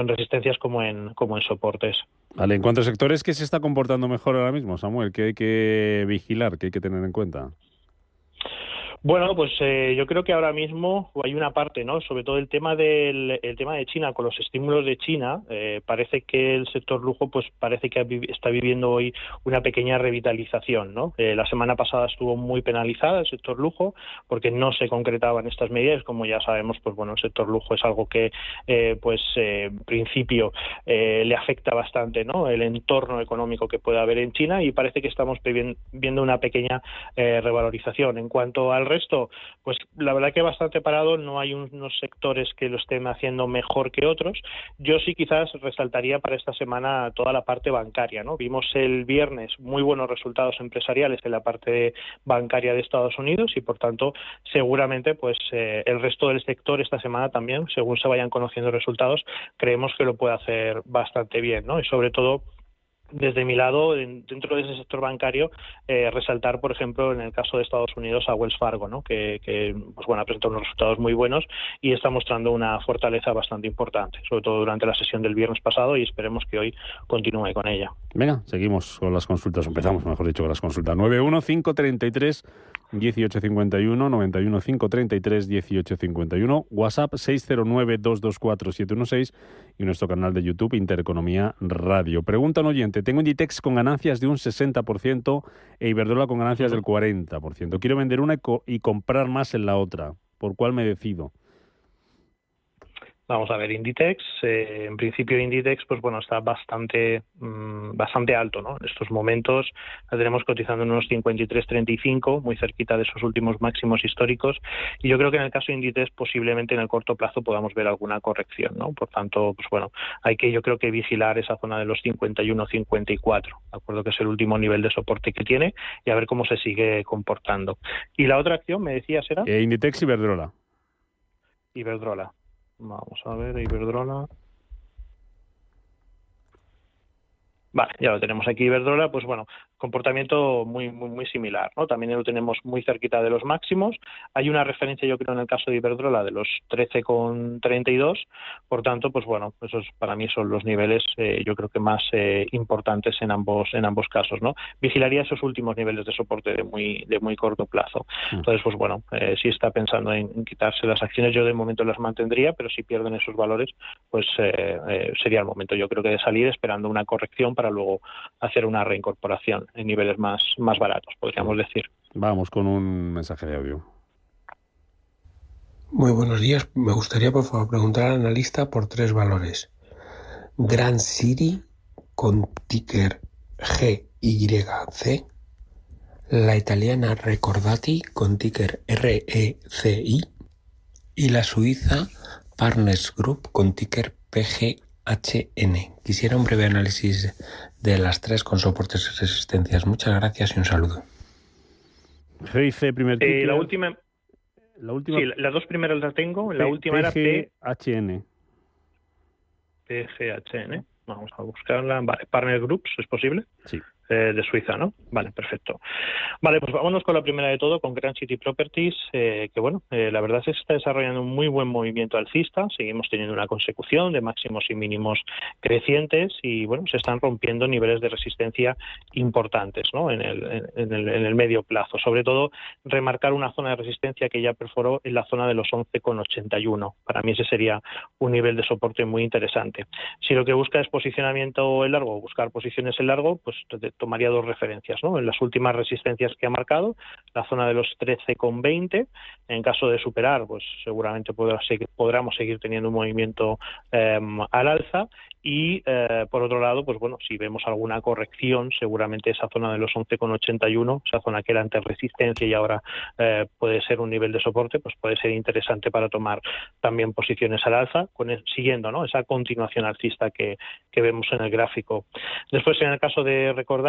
resistencias como en soportes. Vale, en cuanto a sectores, ¿qué se está comportando mejor ahora mismo, Samuel? ¿Qué hay que vigilar, qué hay que tener en cuenta? Bueno, pues yo creo que ahora mismo hay una parte, ¿no? Sobre todo el tema de China, con los estímulos de China, parece que el sector lujo, pues parece que está viviendo hoy una pequeña revitalización, ¿no? La semana pasada estuvo muy penalizada el sector lujo porque no se concretaban estas medidas. Como ya sabemos, pues bueno, el sector lujo es algo que, en principio le afecta bastante, ¿no? El entorno económico que pueda haber en China, y parece que estamos viendo una pequeña revalorización. En cuanto al resto, pues la verdad que bastante parado, no hay unos sectores que lo estén haciendo mejor que otros. Yo sí quizás resaltaría para esta semana toda la parte bancaria, ¿no? Vimos el viernes muy buenos resultados empresariales en la parte bancaria de Estados Unidos, y por tanto seguramente pues el resto del sector esta semana también, según se vayan conociendo resultados, creemos que lo puede hacer bastante bien, ¿no? Y sobre todo, desde mi lado, dentro de ese sector bancario, resaltar, por ejemplo, en el caso de Estados Unidos, a Wells Fargo, ¿no? que pues bueno, ha presentado unos resultados muy buenos y está mostrando una fortaleza bastante importante, sobre todo durante la sesión del viernes pasado, y esperemos que hoy continúe con ella. Venga, seguimos con las consultas, empezamos, mejor dicho, con las consultas. 915331851, 915331851, WhatsApp 609224716 y nuestro canal de YouTube Intereconomía Radio. Pregunta un oyente: tengo Inditex con ganancias de un 60% e Iberdrola con ganancias del 40%. Quiero vender una y comprar más en la otra. ¿Por cuál me decido? Vamos a ver, Inditex, en principio Inditex, pues bueno, está bastante alto, ¿no? En estos momentos la tenemos cotizando en unos 53,35, muy cerquita de esos últimos máximos históricos, y yo creo que en el caso de Inditex posiblemente en el corto plazo podamos ver alguna corrección, ¿no? Por tanto, pues bueno, hay que yo creo que vigilar esa zona de los 51,54, ¿de acuerdo? Que es el último nivel de soporte que tiene, y a ver cómo se sigue comportando. Y la otra acción, me decías, era Inditex, Iberdrola. Iberdrola. Vamos a ver, Iberdrola. Vale, ya lo tenemos aquí, Iberdrola, pues bueno, comportamiento muy similar, ¿no? También lo tenemos muy cerquita de los máximos. Hay una referencia, yo creo, en el caso de Iberdrola de los 13,32, por tanto, pues bueno, esos para mí son los niveles, yo creo que más importantes en ambos casos, ¿no? Vigilaría esos últimos niveles de soporte de muy corto plazo. Entonces, pues bueno, si está pensando en quitarse las acciones, yo de momento las mantendría, pero si pierden esos valores, pues sería el momento, yo creo que de salir esperando una corrección para luego hacer una reincorporación en niveles más baratos, podríamos decir. Vamos con un mensaje de audio. Muy buenos días. Me gustaría, por favor, preguntar al analista por 3 valores. Grand City, con ticker GYC. La italiana Recordati, con ticker RECI. Y la suiza Partners Group, con ticker PGHN. Quisiera un breve análisis de las 3 con soportes y resistencias. Muchas gracias y un saludo. GIC, primer ticker. La última. Sí, las 2 primeras las tengo. La última era PGHN. PGHN. Vamos a buscarla. Vale, Partner Groups, ¿es posible? Sí. De Suiza, ¿no? Vale, perfecto. Vale, pues vámonos con la primera de todo, con Grand City Properties, que bueno, la verdad es que se está desarrollando un muy buen movimiento alcista, seguimos teniendo una consecución de máximos y mínimos crecientes y bueno, se están rompiendo niveles de resistencia importantes, ¿no? En el medio plazo, sobre todo remarcar una zona de resistencia que ya perforó en la zona de los 11,81. Para mí ese sería un nivel de soporte muy interesante. Si lo que busca es posicionamiento en largo, buscar posiciones en largo, pues tomaría 2 referencias, ¿no? En las últimas resistencias que ha marcado, la zona de los 13,20, en caso de superar, pues seguramente podremos seguir teniendo un movimiento al alza y por otro lado, pues bueno, si vemos alguna corrección, seguramente esa zona de los 11,81, esa zona que era antes resistencia y ahora puede ser un nivel de soporte, pues puede ser interesante para tomar también posiciones al alza, siguiendo, ¿no? Esa continuación alcista que vemos en el gráfico. Después, en el caso de Recordati,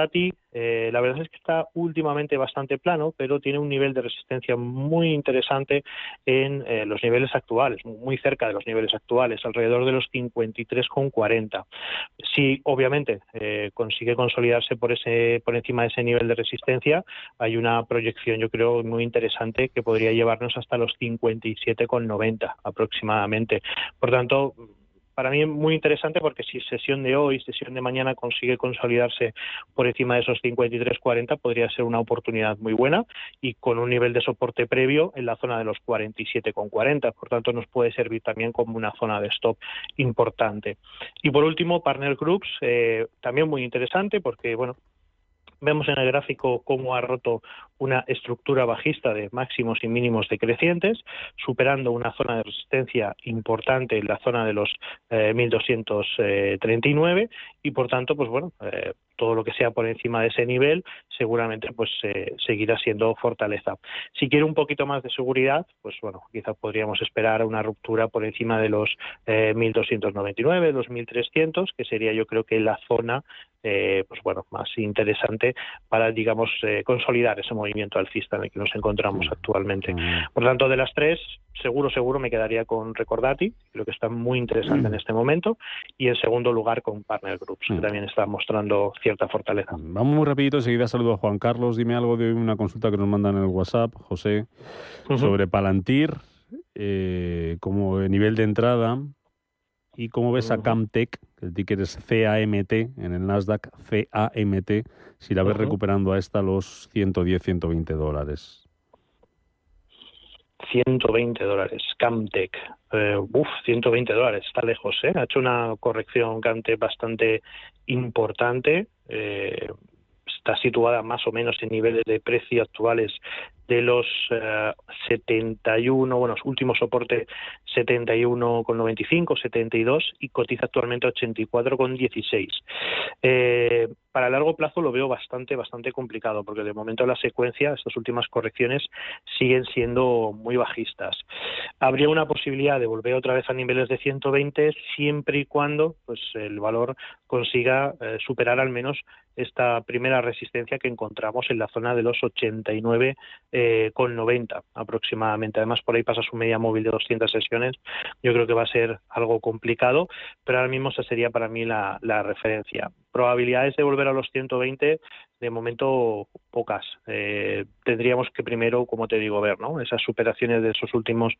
la verdad es que está últimamente bastante plano, pero tiene un nivel de resistencia muy interesante en los niveles actuales, muy cerca de los niveles actuales, alrededor de los 53,40. Si obviamente consigue consolidarse por encima de ese nivel de resistencia, hay una proyección, yo creo, muy interesante que podría llevarnos hasta los 57,90 aproximadamente. Por tanto, para mí es muy interesante porque si sesión de hoy, sesión de mañana consigue consolidarse por encima de esos 53,40, podría ser una oportunidad muy buena y con un nivel de soporte previo en la zona de los 47,40. Por tanto, nos puede servir también como una zona de stop importante. Y por último, Partner Groups, también muy interesante porque, bueno, vemos en el gráfico cómo ha roto una estructura bajista de máximos y mínimos decrecientes, superando una zona de resistencia importante en la zona de los 1.239 y por tanto, pues bueno, todo lo que sea por encima de ese nivel seguramente pues seguirá siendo fortaleza. Si quiere un poquito más de seguridad, pues bueno, quizás podríamos esperar una ruptura por encima de los 1.299, los 1.300, que sería yo creo que la zona pues bueno, más interesante para, digamos, consolidar ese movimiento alcista en el que nos encontramos actualmente. Por tanto, de las 3, seguro me quedaría con Recordati, creo que está muy interesante en este momento, y en segundo lugar con Partner Groups, que también está mostrando cierta fortaleza. Vamos muy rapidito, enseguida saludo a Juan Carlos. Dime algo de una consulta que nos mandan en el WhatsApp, José, sobre Palantir, como nivel de entrada. ¿Y cómo ves a Camtek? El ticker es CAMT en el Nasdaq, CAMT, si la ves recuperando a esta los $110, $120. $120, Camtek. $120, está lejos, ¿eh? Ha hecho una corrección Camtek bastante importante. está situada más o menos en niveles de precio actuales de los 71, bueno, último soporte 71,95, 72 y cotiza actualmente 84,16. Para largo plazo lo veo bastante complicado, porque de momento la secuencia, estas últimas correcciones siguen siendo muy bajistas. Habría una posibilidad de volver otra vez a niveles de 120 siempre y cuando pues el valor consiga superar al menos esta primera resistencia que encontramos en la zona de los 89,90 aproximadamente. Además, por ahí pasa su media móvil de 200 sesiones. Yo creo que va a ser algo complicado, pero ahora mismo esa sería para mí la referencia. Probabilidades de volver a los 120, de momento pocas. Tendríamos que primero, como te digo, ver, ¿no?, esas superaciones de esos últimos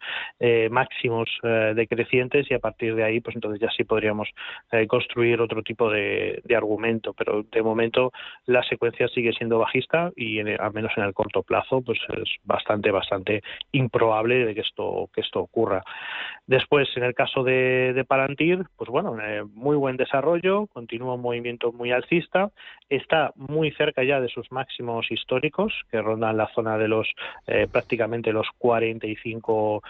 máximos decrecientes, y a partir de ahí, pues entonces ya sí podríamos construir otro tipo de argumento. Pero de momento la secuencia sigue siendo bajista y al menos en el corto plazo pues es bastante improbable de que esto ocurra. Después, en el caso de Palantir, pues bueno, muy buen desarrollo, continúa un movimiento muy alcista, está muy cerca ya de sus máximos históricos, que rondan la zona de los prácticamente los 45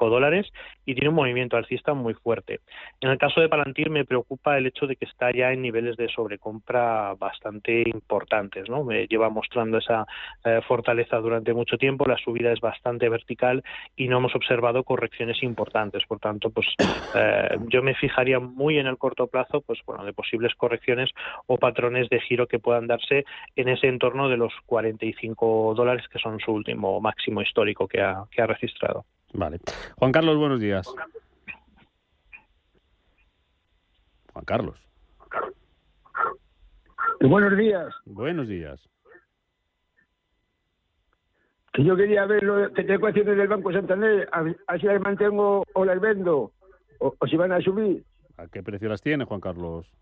dólares, y tiene un movimiento alcista muy fuerte. En el caso de Palantir me preocupa el hecho de que está ya en niveles de sobrecompra bastante importantes, ¿no? Me lleva mostrando esa fortaleza durante mucho tiempo, la subida es bastante vertical y no hemos observado correcciones importantes. Por tanto, pues yo me fijaría muy en el corto plazo, pues bueno, de posibles correcciones o patrones de giro que puedan darse en ese entorno de los 45 dólares, que son su último máximo histórico que ha registrado. Vale. Juan Carlos, buenos días. Juan Carlos. Buenos días. Buenos días. Que yo quería ver lo que tengo acciones del Banco Santander, a si las mantengo o las vendo, o si van a subir. ¿A qué precio las tiene, Juan Carlos?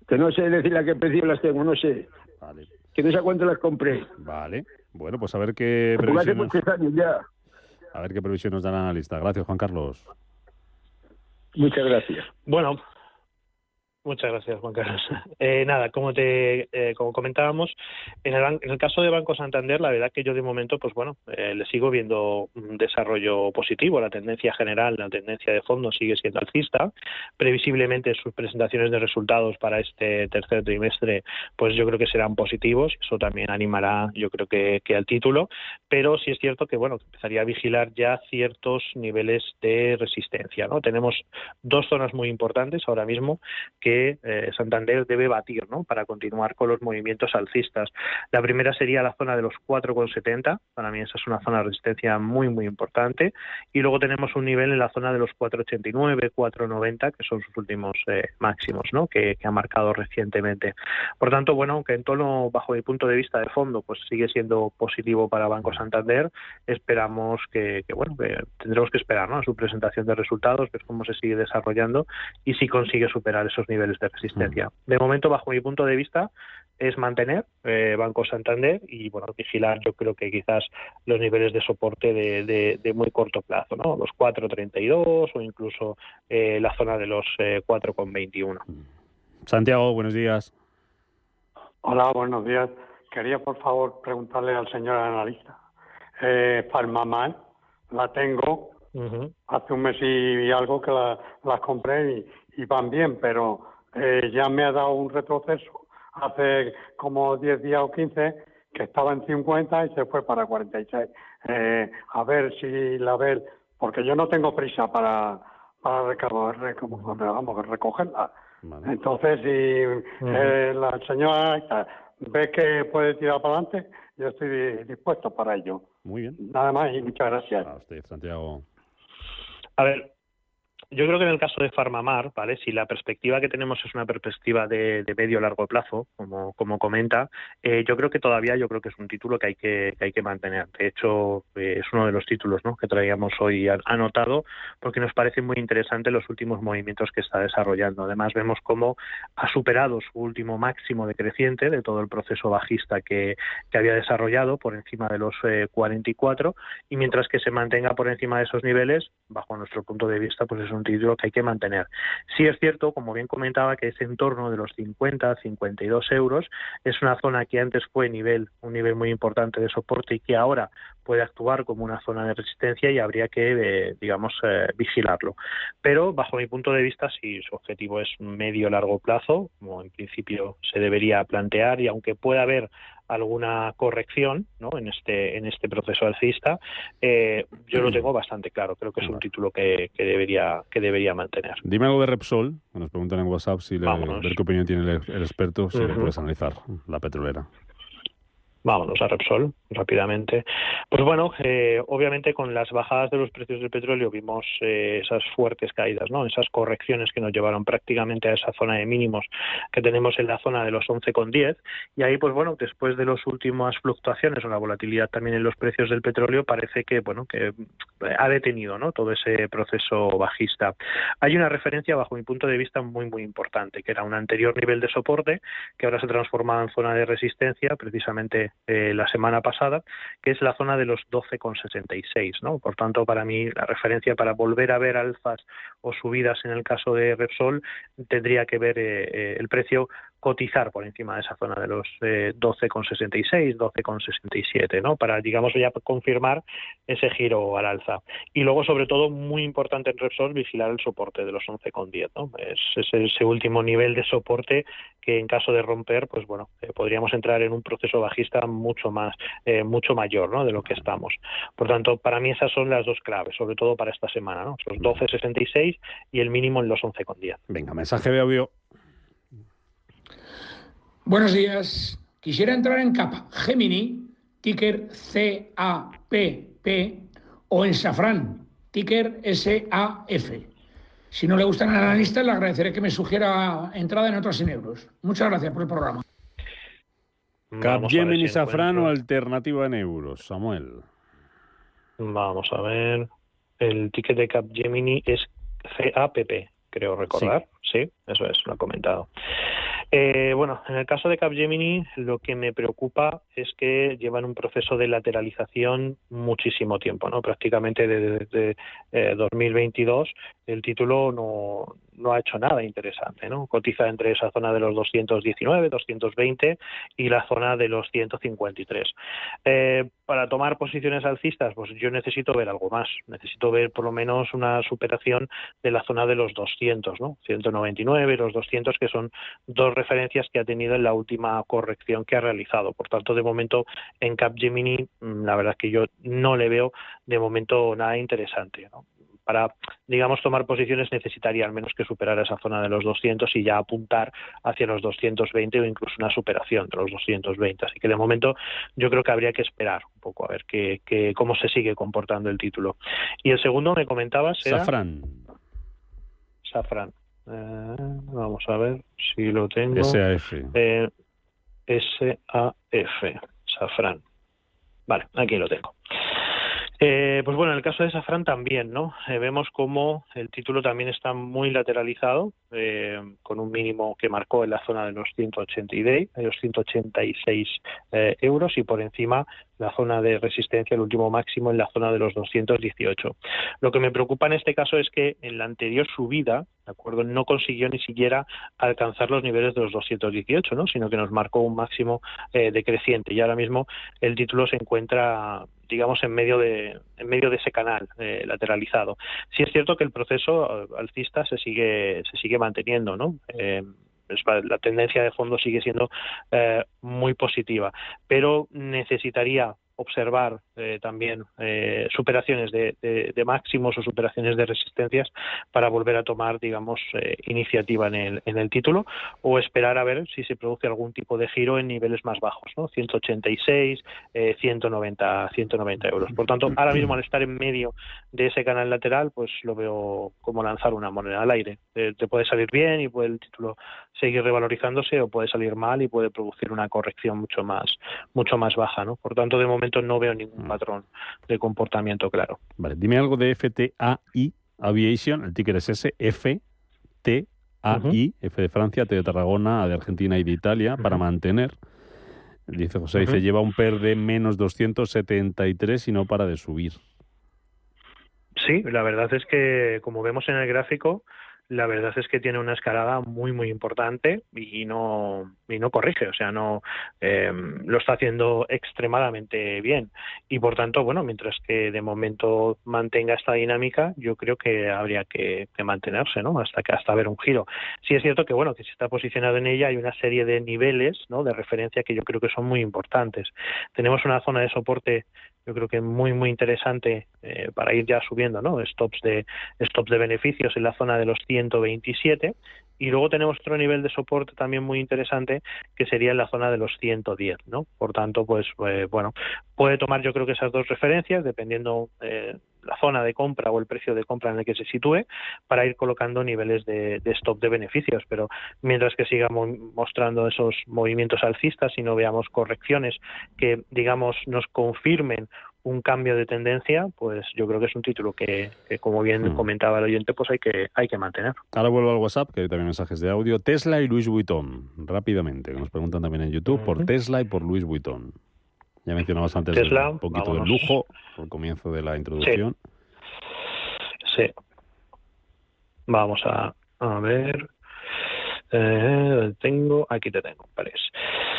Que no sé decirle a qué precio las tengo, no sé. Vale. Que no sé a cuánto las compré. Vale. Bueno, pues a ver qué Porque hace previsiones... muchos años ya. A ver qué previsiones da el analista. Gracias, Juan Carlos. Muchas gracias. Bueno, muchas gracias, Juan Carlos. Nada, como comentábamos, en el caso de Banco Santander, la verdad que yo de momento, pues bueno, le sigo viendo un desarrollo positivo. La tendencia general, la tendencia de fondo sigue siendo alcista. Previsiblemente sus presentaciones de resultados para este tercer trimestre, pues yo creo que serán positivos. Eso también animará, yo creo que al título. Pero sí es cierto que, bueno, empezaría a vigilar ya ciertos niveles de resistencia, ¿no? Tenemos dos zonas muy importantes ahora mismo que Santander debe batir, ¿no?, para continuar con los movimientos alcistas. La primera sería la zona de los 4,70. Para mí esa es una zona de resistencia muy importante, y luego tenemos un nivel en la zona de los 4,89, 4,90, que son sus últimos máximos, ¿no?, que ha marcado recientemente. Por tanto, bueno, aunque en tono, bajo mi punto de vista de fondo, pues sigue siendo positivo para Banco Santander, esperamos que tendremos que esperar, ¿no?, a su presentación de resultados, ver cómo se sigue desarrollando y si consigue superar esos niveles de resistencia. De momento, bajo mi punto de vista, es mantener Banco Santander y, bueno, vigilar, yo creo que quizás los niveles de soporte de muy corto plazo, ¿no?, los 4,32 o incluso la zona de los 4,21. Santiago, buenos días. Hola, buenos días. Quería, por favor, preguntarle al señor analista. Farmamar, la tengo hace un mes y algo que las compré y van bien, pero ya me ha dado un retroceso hace como 10 días o 15, que estaba en 50 y se fue para 46. A ver si porque yo no tengo prisa para recogerla. Vale. Entonces, si la señora ve que puede tirar para adelante, yo estoy dispuesto para ello. Muy bien. Nada más y muchas gracias. A usted, Santiago. A ver, yo creo que en el caso de Farmamar, ¿vale?, si la perspectiva que tenemos es una perspectiva de medio a largo plazo, como comenta, yo creo que es un título que hay que mantener. De hecho, es uno de los títulos, ¿no?, que traíamos hoy anotado, porque nos parece muy interesante los últimos movimientos que está desarrollando. Además, vemos cómo ha superado su último máximo decreciente de todo el proceso bajista que había desarrollado, por encima de los 44, y mientras que se mantenga por encima de esos niveles, bajo nuestro punto de vista, pues es un título que hay que mantener. Sí es cierto, como bien comentaba, que ese entorno de los 50, 52 euros es una zona que antes fue un nivel muy importante de soporte y que ahora puede actuar como una zona de resistencia y habría que, vigilarlo. Pero, bajo mi punto de vista, si su objetivo es medio-largo plazo, como en principio se debería plantear, y aunque pueda haber alguna corrección, ¿no?, en este proceso alcista, yo lo tengo bastante claro. Creo que es un título que debería mantener. Dime algo de Repsol, que nos preguntan en WhatsApp, ver qué opinión tiene el experto, si le puedes analizar la petrolera. Vámonos a Repsol rápidamente. Pues bueno, obviamente con las bajadas de los precios del petróleo vimos esas fuertes caídas, ¿no? Esas correcciones que nos llevaron prácticamente a esa zona de mínimos que tenemos en la zona de los 11,10, y ahí pues bueno, después de las últimas fluctuaciones o la volatilidad también en los precios del petróleo, parece que ha detenido, ¿no?, todo ese proceso bajista. Hay una referencia bajo mi punto de vista muy muy importante, que era un anterior nivel de soporte que ahora se transformaba en zona de resistencia precisamente la semana pasada, que es la zona de los 12,66, ¿no? Por tanto, para mí, la referencia para volver a ver alzas o subidas en el caso de Repsol tendría que ver el precio cotizar por encima de esa zona de los 12,66, 12,67, ¿no?, para, digamos, ya confirmar ese giro al alza. Y luego, sobre todo, muy importante en Repsol, vigilar el soporte de los 11,10, ¿no? Es ese último nivel de soporte que, en caso de romper, pues bueno, podríamos entrar en un proceso bajista mucho mayor, ¿no?, de lo que estamos. Por tanto, para mí esas son las dos claves, sobre todo para esta semana, ¿no?, los 12,66 y el mínimo en los 11,10. Venga, mensaje de audio. Buenos días. Quisiera entrar en Capgemini, ticker CAPP, o en Safran, ticker SAF. Si no le gustan al analista, le agradeceré que me sugiera entrada en otras en euros. Muchas gracias por el programa. Capgemini, Safran o alternativa en euros, Samuel. Vamos a ver. El ticket de Capgemini es CAPP, creo recordar. Sí, eso es, lo ha comentado. Bueno, en el caso de Capgemini, lo que me preocupa es que llevan un proceso de lateralización muchísimo tiempo, ¿no? Prácticamente desde 2022 el título no ha hecho nada interesante, ¿no? Cotiza entre esa zona de los 219, 220 y la zona de los 153. Para tomar posiciones alcistas, pues yo necesito ver algo más. Necesito ver por lo menos una superación de la zona de los 200, ¿no? 199, los 200, que son dos referencias que ha tenido en la última corrección que ha realizado. Por tanto, de momento en Capgemini, la verdad es que yo no le veo de momento nada interesante, ¿no? Para, digamos, tomar posiciones necesitaría al menos que superar esa zona de los 200 y ya apuntar hacia los 220 o incluso una superación de los 220. Así que de momento yo creo que habría que esperar un poco a ver cómo se sigue comportando el título. Y el segundo me comentabas era... Safran. Vamos a ver si lo tengo. SAF. SAF. Safran. Vale, aquí lo tengo. Pues bueno, en el caso de Safran también, ¿no? Vemos como el título también está muy lateralizado, con un mínimo que marcó en la zona de los 186 euros, y por encima la zona de resistencia, el último máximo en la zona de los 218. Lo que me preocupa en este caso es que en la anterior subida, ¿de acuerdo?, no consiguió ni siquiera alcanzar los niveles de los 218, ¿no?, sino que nos marcó un máximo decreciente, y ahora mismo el título se encuentra, digamos, en medio de ese canal lateralizado. Sí es cierto que el proceso alcista se sigue manteniendo, ¿no? La tendencia de fondo sigue siendo muy positiva, pero necesitaría observar también superaciones de máximos o superaciones de resistencias para volver a tomar, digamos, iniciativa en el título, o esperar a ver si se produce algún tipo de giro en niveles más bajos, ¿no? 186, 190 euros. Por tanto, ahora mismo, al estar en medio de ese canal lateral, pues lo veo como lanzar una moneda al aire. Te puede salir bien y puede el título seguir revalorizándose, o puede salir mal y puede producir una corrección mucho más baja, ¿no? Por tanto, de momento no veo ningún patrón de comportamiento claro. Vale, dime algo de FTAI Aviation, el ticker es ese, FTAI, F de Francia, T de Tarragona, A de Argentina y de Italia, para mantener. Dice José, lleva un PER de menos 273 y no para de subir. Sí, la verdad es que, como vemos en el gráfico, la verdad es que tiene una escalada muy muy importante y no corrige, o sea, no lo está haciendo extremadamente bien, y por tanto, bueno, mientras que de momento mantenga esta dinámica, yo creo que habría que mantenerse, ¿no? Hasta ver un giro. Sí es cierto que, bueno, que si está posicionado en ella hay una serie de niveles, ¿no?, de referencia que yo creo que son muy importantes. Tenemos una zona de soporte, yo creo que muy muy interesante para ir ya subiendo, ¿no? Stops de beneficios en la zona de los 127, y luego tenemos otro nivel de soporte también muy interesante que sería en la zona de los 110, ¿no? Por tanto, pues bueno, puede tomar, yo creo que esas dos referencias dependiendo la zona de compra o el precio de compra en el que se sitúe, para ir colocando niveles de stop de beneficios, pero mientras que sigamos mostrando esos movimientos alcistas y no veamos correcciones que, digamos, nos confirmen un cambio de tendencia, pues yo creo que es un título que como bien comentaba el oyente, pues hay que mantener. Ahora vuelvo al WhatsApp, que hay también mensajes de audio. Tesla y Louis Vuitton, rápidamente, que nos preguntan también en YouTube por Tesla y por Louis Vuitton. Ya mencionabas antes Tesla, un poquito vámonos. del lujo, al comienzo de la introducción. Sí. Vamos a ver. Aquí te tengo, Pérez.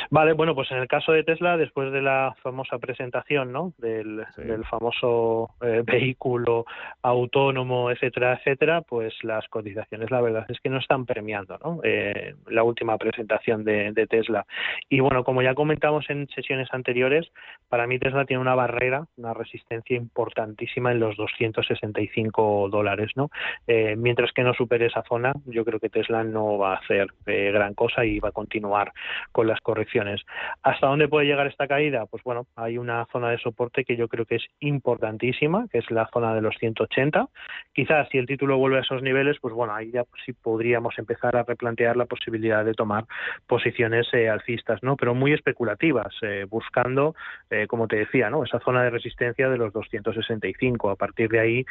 Vale, bueno, pues en el caso de Tesla, después de la famosa presentación, ¿no?, del famoso vehículo autónomo, etcétera, etcétera, pues las cotizaciones, la verdad es que no están premiando, ¿no?, la última presentación de Tesla. Y bueno, como ya comentamos en sesiones anteriores, para mí Tesla tiene una barrera, una resistencia importantísima en los $265, ¿no? Mientras que no supere esa zona, yo creo que Tesla no va a hacer gran cosa y va a continuar con las correcciones. ¿Hasta dónde puede llegar esta caída? Pues bueno, hay una zona de soporte que yo creo que es importantísima, que es la zona de los 180. Quizás si el título vuelve a esos niveles, pues bueno, ahí ya sí podríamos empezar a replantear la posibilidad de tomar posiciones alcistas, ¿no? Pero muy especulativas, buscando, como te decía, ¿no?, esa zona de resistencia de los 265. A partir de ahí,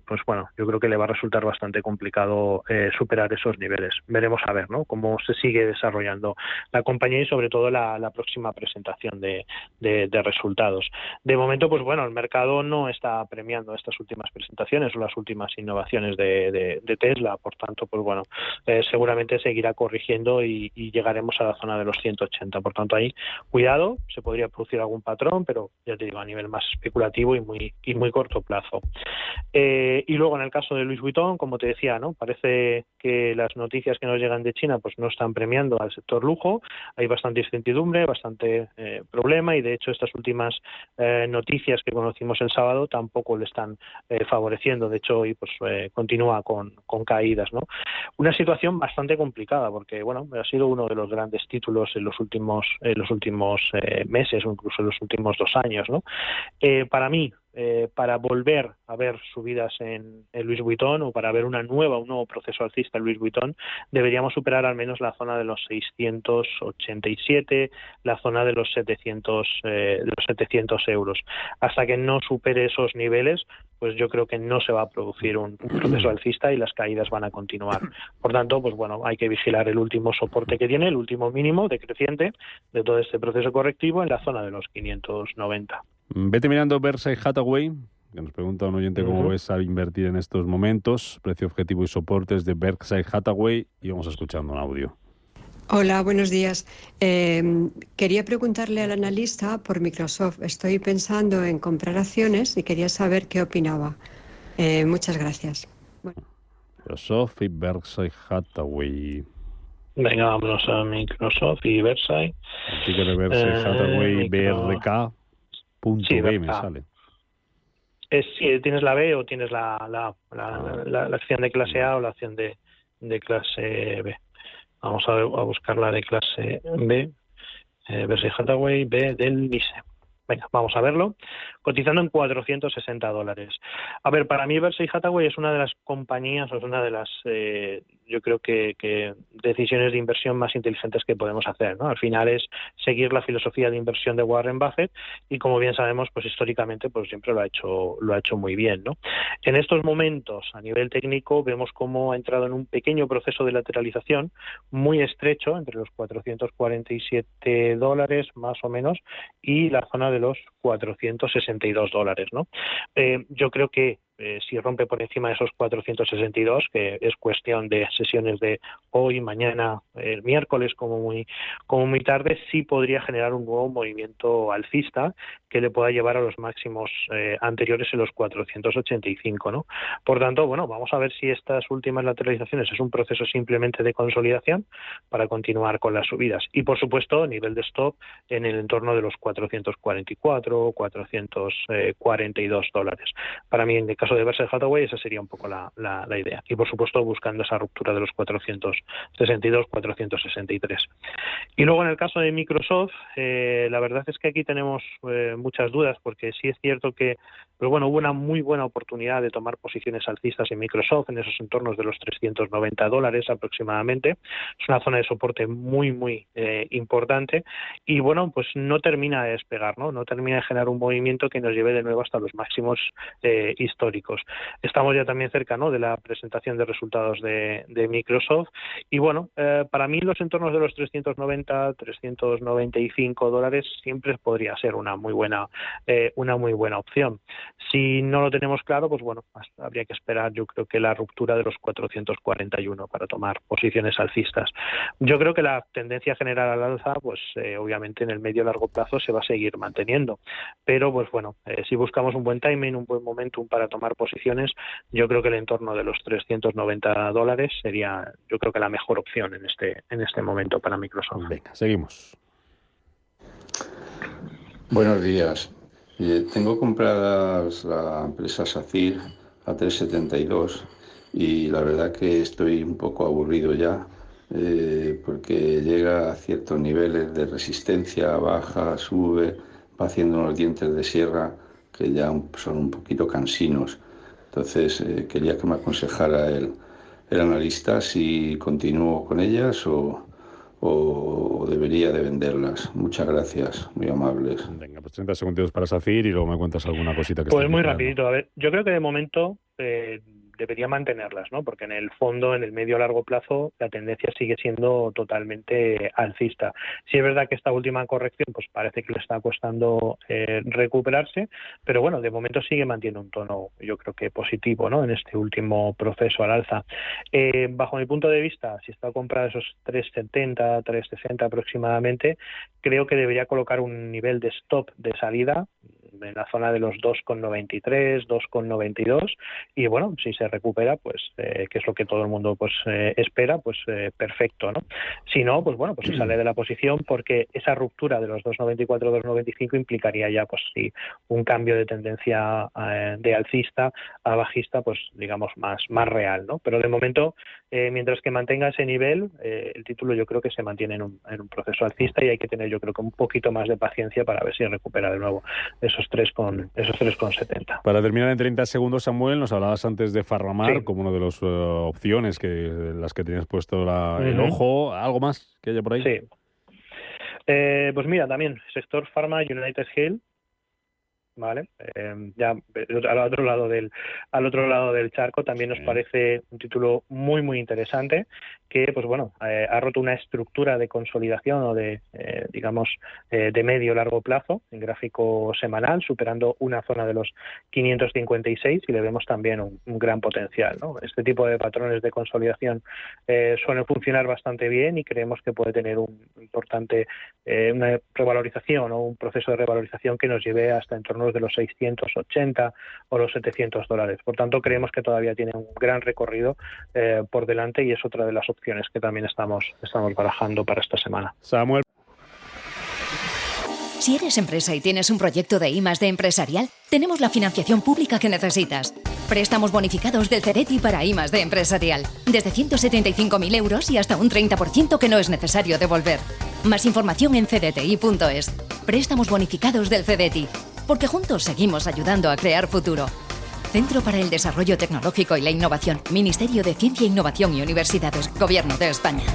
pues bueno, yo creo que le va a resultar bastante complicado superar esos niveles. Veremos a ver, ¿no?, cómo se sigue desarrollando la compañía y sobre todo la próxima presentación de resultados. De momento, pues bueno, el mercado no está premiando estas últimas presentaciones o las últimas innovaciones de Tesla, por tanto, pues bueno, seguramente seguirá corrigiendo y llegaremos a la zona de los 180. Por tanto, ahí, cuidado, se podría producir algún patrón, pero ya te digo, a nivel más especulativo y muy corto plazo. Y luego, en el caso de Louis Vuitton, como te decía, ¿no?, parece que las noticias que nos llegan de China pues no están premiando al sector lujo. Hay bastante incertidumbre, bastante problema, y de hecho estas últimas noticias que conocimos el sábado tampoco le están favoreciendo. De hecho, hoy pues continúa con caídas, ¿no? Una situación bastante complicada porque, bueno, ha sido uno de los grandes títulos en los últimos meses o incluso en los últimos 2 años, ¿no? Para mí, para volver a ver subidas en Louis Vuitton o para ver un nuevo proceso alcista en Louis Vuitton, deberíamos superar al menos la zona de los 687, la zona de los 700 euros. Hasta que no supere esos niveles, pues yo creo que no se va a producir un proceso alcista y las caídas van a continuar. Por tanto, pues bueno, hay que vigilar el último soporte que tiene, el último mínimo decreciente de todo este proceso correctivo en la zona de los 590. Vete mirando Berkshire Hathaway, que nos pregunta un oyente cómo ves a invertir en estos momentos, precio objetivo y soportes de Berkshire Hathaway, y vamos escuchando un audio. Hola, buenos días. Quería preguntarle al analista por Microsoft. Estoy pensando en comprar acciones y quería saber qué opinaba. Muchas gracias. Microsoft y Berkshire Hathaway. Venga, vámonos a Microsoft y Berkshire. El ticker de Berkshire Hathaway, BRK. Sí, B me sale. Sí, tienes la B o tienes la acción de clase A o la acción de clase B. Vamos a buscar la de clase B, Berkshire Hathaway, B del MISE. Venga, vamos a verlo. Cotizando en $460. A ver, para mí Berkshire Hathaway es una de las compañías, o es una de las, yo creo que decisiones de inversión más inteligentes que podemos hacer, ¿no? Al final es seguir la filosofía de inversión de Warren Buffett y, como bien sabemos, pues históricamente pues siempre lo ha hecho muy bien, ¿no? En estos momentos, a nivel técnico, vemos cómo ha entrado en un pequeño proceso de lateralización muy estrecho entre los $447 más o menos y la zona de los $462, ¿no? Yo creo que si rompe por encima de esos 462, que es cuestión de sesiones de hoy, mañana, el miércoles como muy tarde, sí podría generar un nuevo movimiento alcista que le pueda llevar a los máximos anteriores en los 485, ¿no? Por tanto, bueno, vamos a ver si estas últimas lateralizaciones es un proceso simplemente de consolidación para continuar con las subidas. Y, por supuesto, nivel de stop en el entorno de los 444, 442 dólares. Para mí, en el caso de Berkshire Hathaway, esa sería un poco la idea. Y, por supuesto, buscando esa ruptura de los 462, 463. Y luego, en el caso de Microsoft, la verdad es que aquí tenemos muchas dudas, porque sí es cierto que pues bueno, hubo una muy buena oportunidad de tomar posiciones alcistas en Microsoft en esos entornos de los 390 dólares aproximadamente. Es una zona de soporte muy importante y bueno, pues no termina de despegar, no termina de generar un movimiento que nos lleve de nuevo hasta los máximos históricos. Estamos ya también cerca, ¿no?, de la presentación de resultados de Microsoft y bueno, para mí los entornos de los 390, 395 dólares siempre podría ser una muy buena opción. Si no lo tenemos claro, pues bueno, habría que esperar, yo creo que la ruptura de los 441 para tomar posiciones alcistas. Yo creo que la tendencia general al alza, pues obviamente en el medio y largo plazo se va a seguir manteniendo, pero pues bueno, si buscamos un buen timing, un buen momentum para tomar posiciones, yo creo que el entorno de los 390 dólares sería, yo creo que la mejor opción en este momento para Microsoft. Venga, seguimos. Buenos días. Tengo compradas la empresa SACIR a 3,72 y la verdad que estoy un poco aburrido ya porque llega a ciertos niveles de resistencia, baja, sube, va haciendo unos dientes de sierra que ya son un poquito cansinos. Entonces quería que me aconsejara el analista si continúo con ellas o debería de venderlas. Muchas gracias, muy amables. Venga, pues 30 segundos para SACIR y luego me cuentas alguna cosita que pues muy rapidito. A ver, yo creo que de momento debería mantenerlas, ¿no? Porque en el fondo, en el medio a largo plazo, la tendencia sigue siendo totalmente alcista. Sí es verdad que esta última corrección, pues parece que le está costando recuperarse, pero bueno, de momento sigue manteniendo un tono, yo creo que positivo, ¿no?, en este último proceso al alza. Bajo mi punto de vista, si está comprado esos 3,70, 3,60 aproximadamente, creo que debería colocar un nivel de stop de salida en la zona de los 2,93, 2,92 y bueno, si se recupera, pues que es lo que todo el mundo pues espera, pues perfecto, ¿no? Si no, pues bueno, pues se sale de la posición porque esa ruptura de los 2,94, 2,95 implicaría ya pues sí un cambio de tendencia de alcista a bajista, pues digamos más real, ¿no? Pero de momento, mientras que mantenga ese nivel, el título yo creo que se mantiene en un proceso alcista y hay que tener yo creo que un poquito más de paciencia para ver si recupera de nuevo esos 3,70. Para terminar en 30 segundos, Samuel, nos hablabas antes de Farmamar como una de las opciones las que tenías puesto el ojo. ¿Algo más que haya por ahí? Sí. Pues mira, también sector Pharma, United Health, ¿vale? Ya al otro lado del charco también nos parece un título muy interesante que pues bueno ha roto una estructura de consolidación o de digamos de medio largo plazo en gráfico semanal, superando una zona de los 556 y le vemos también un gran potencial, ¿no? Este tipo de patrones de consolidación suelen funcionar bastante bien y creemos que puede tener un importante una revalorización o un proceso de revalorización que nos lleve hasta en torno de los 680 o los 700 dólares. Por tanto, creemos que todavía tiene un gran recorrido por delante y es otra de las opciones que también estamos barajando para esta semana. Samuel. Si eres empresa y tienes un proyecto de I+D empresarial, tenemos la financiación pública que necesitas. Préstamos bonificados del CEDETI para I+D empresarial. Desde 175.000 euros y hasta un 30% que no es necesario devolver. Más información en cdti.es. Préstamos bonificados del CEDETI. Porque juntos seguimos ayudando a crear futuro. Centro para el Desarrollo Tecnológico y la Innovación. Ministerio de Ciencia, Innovación y Universidades. Gobierno de España.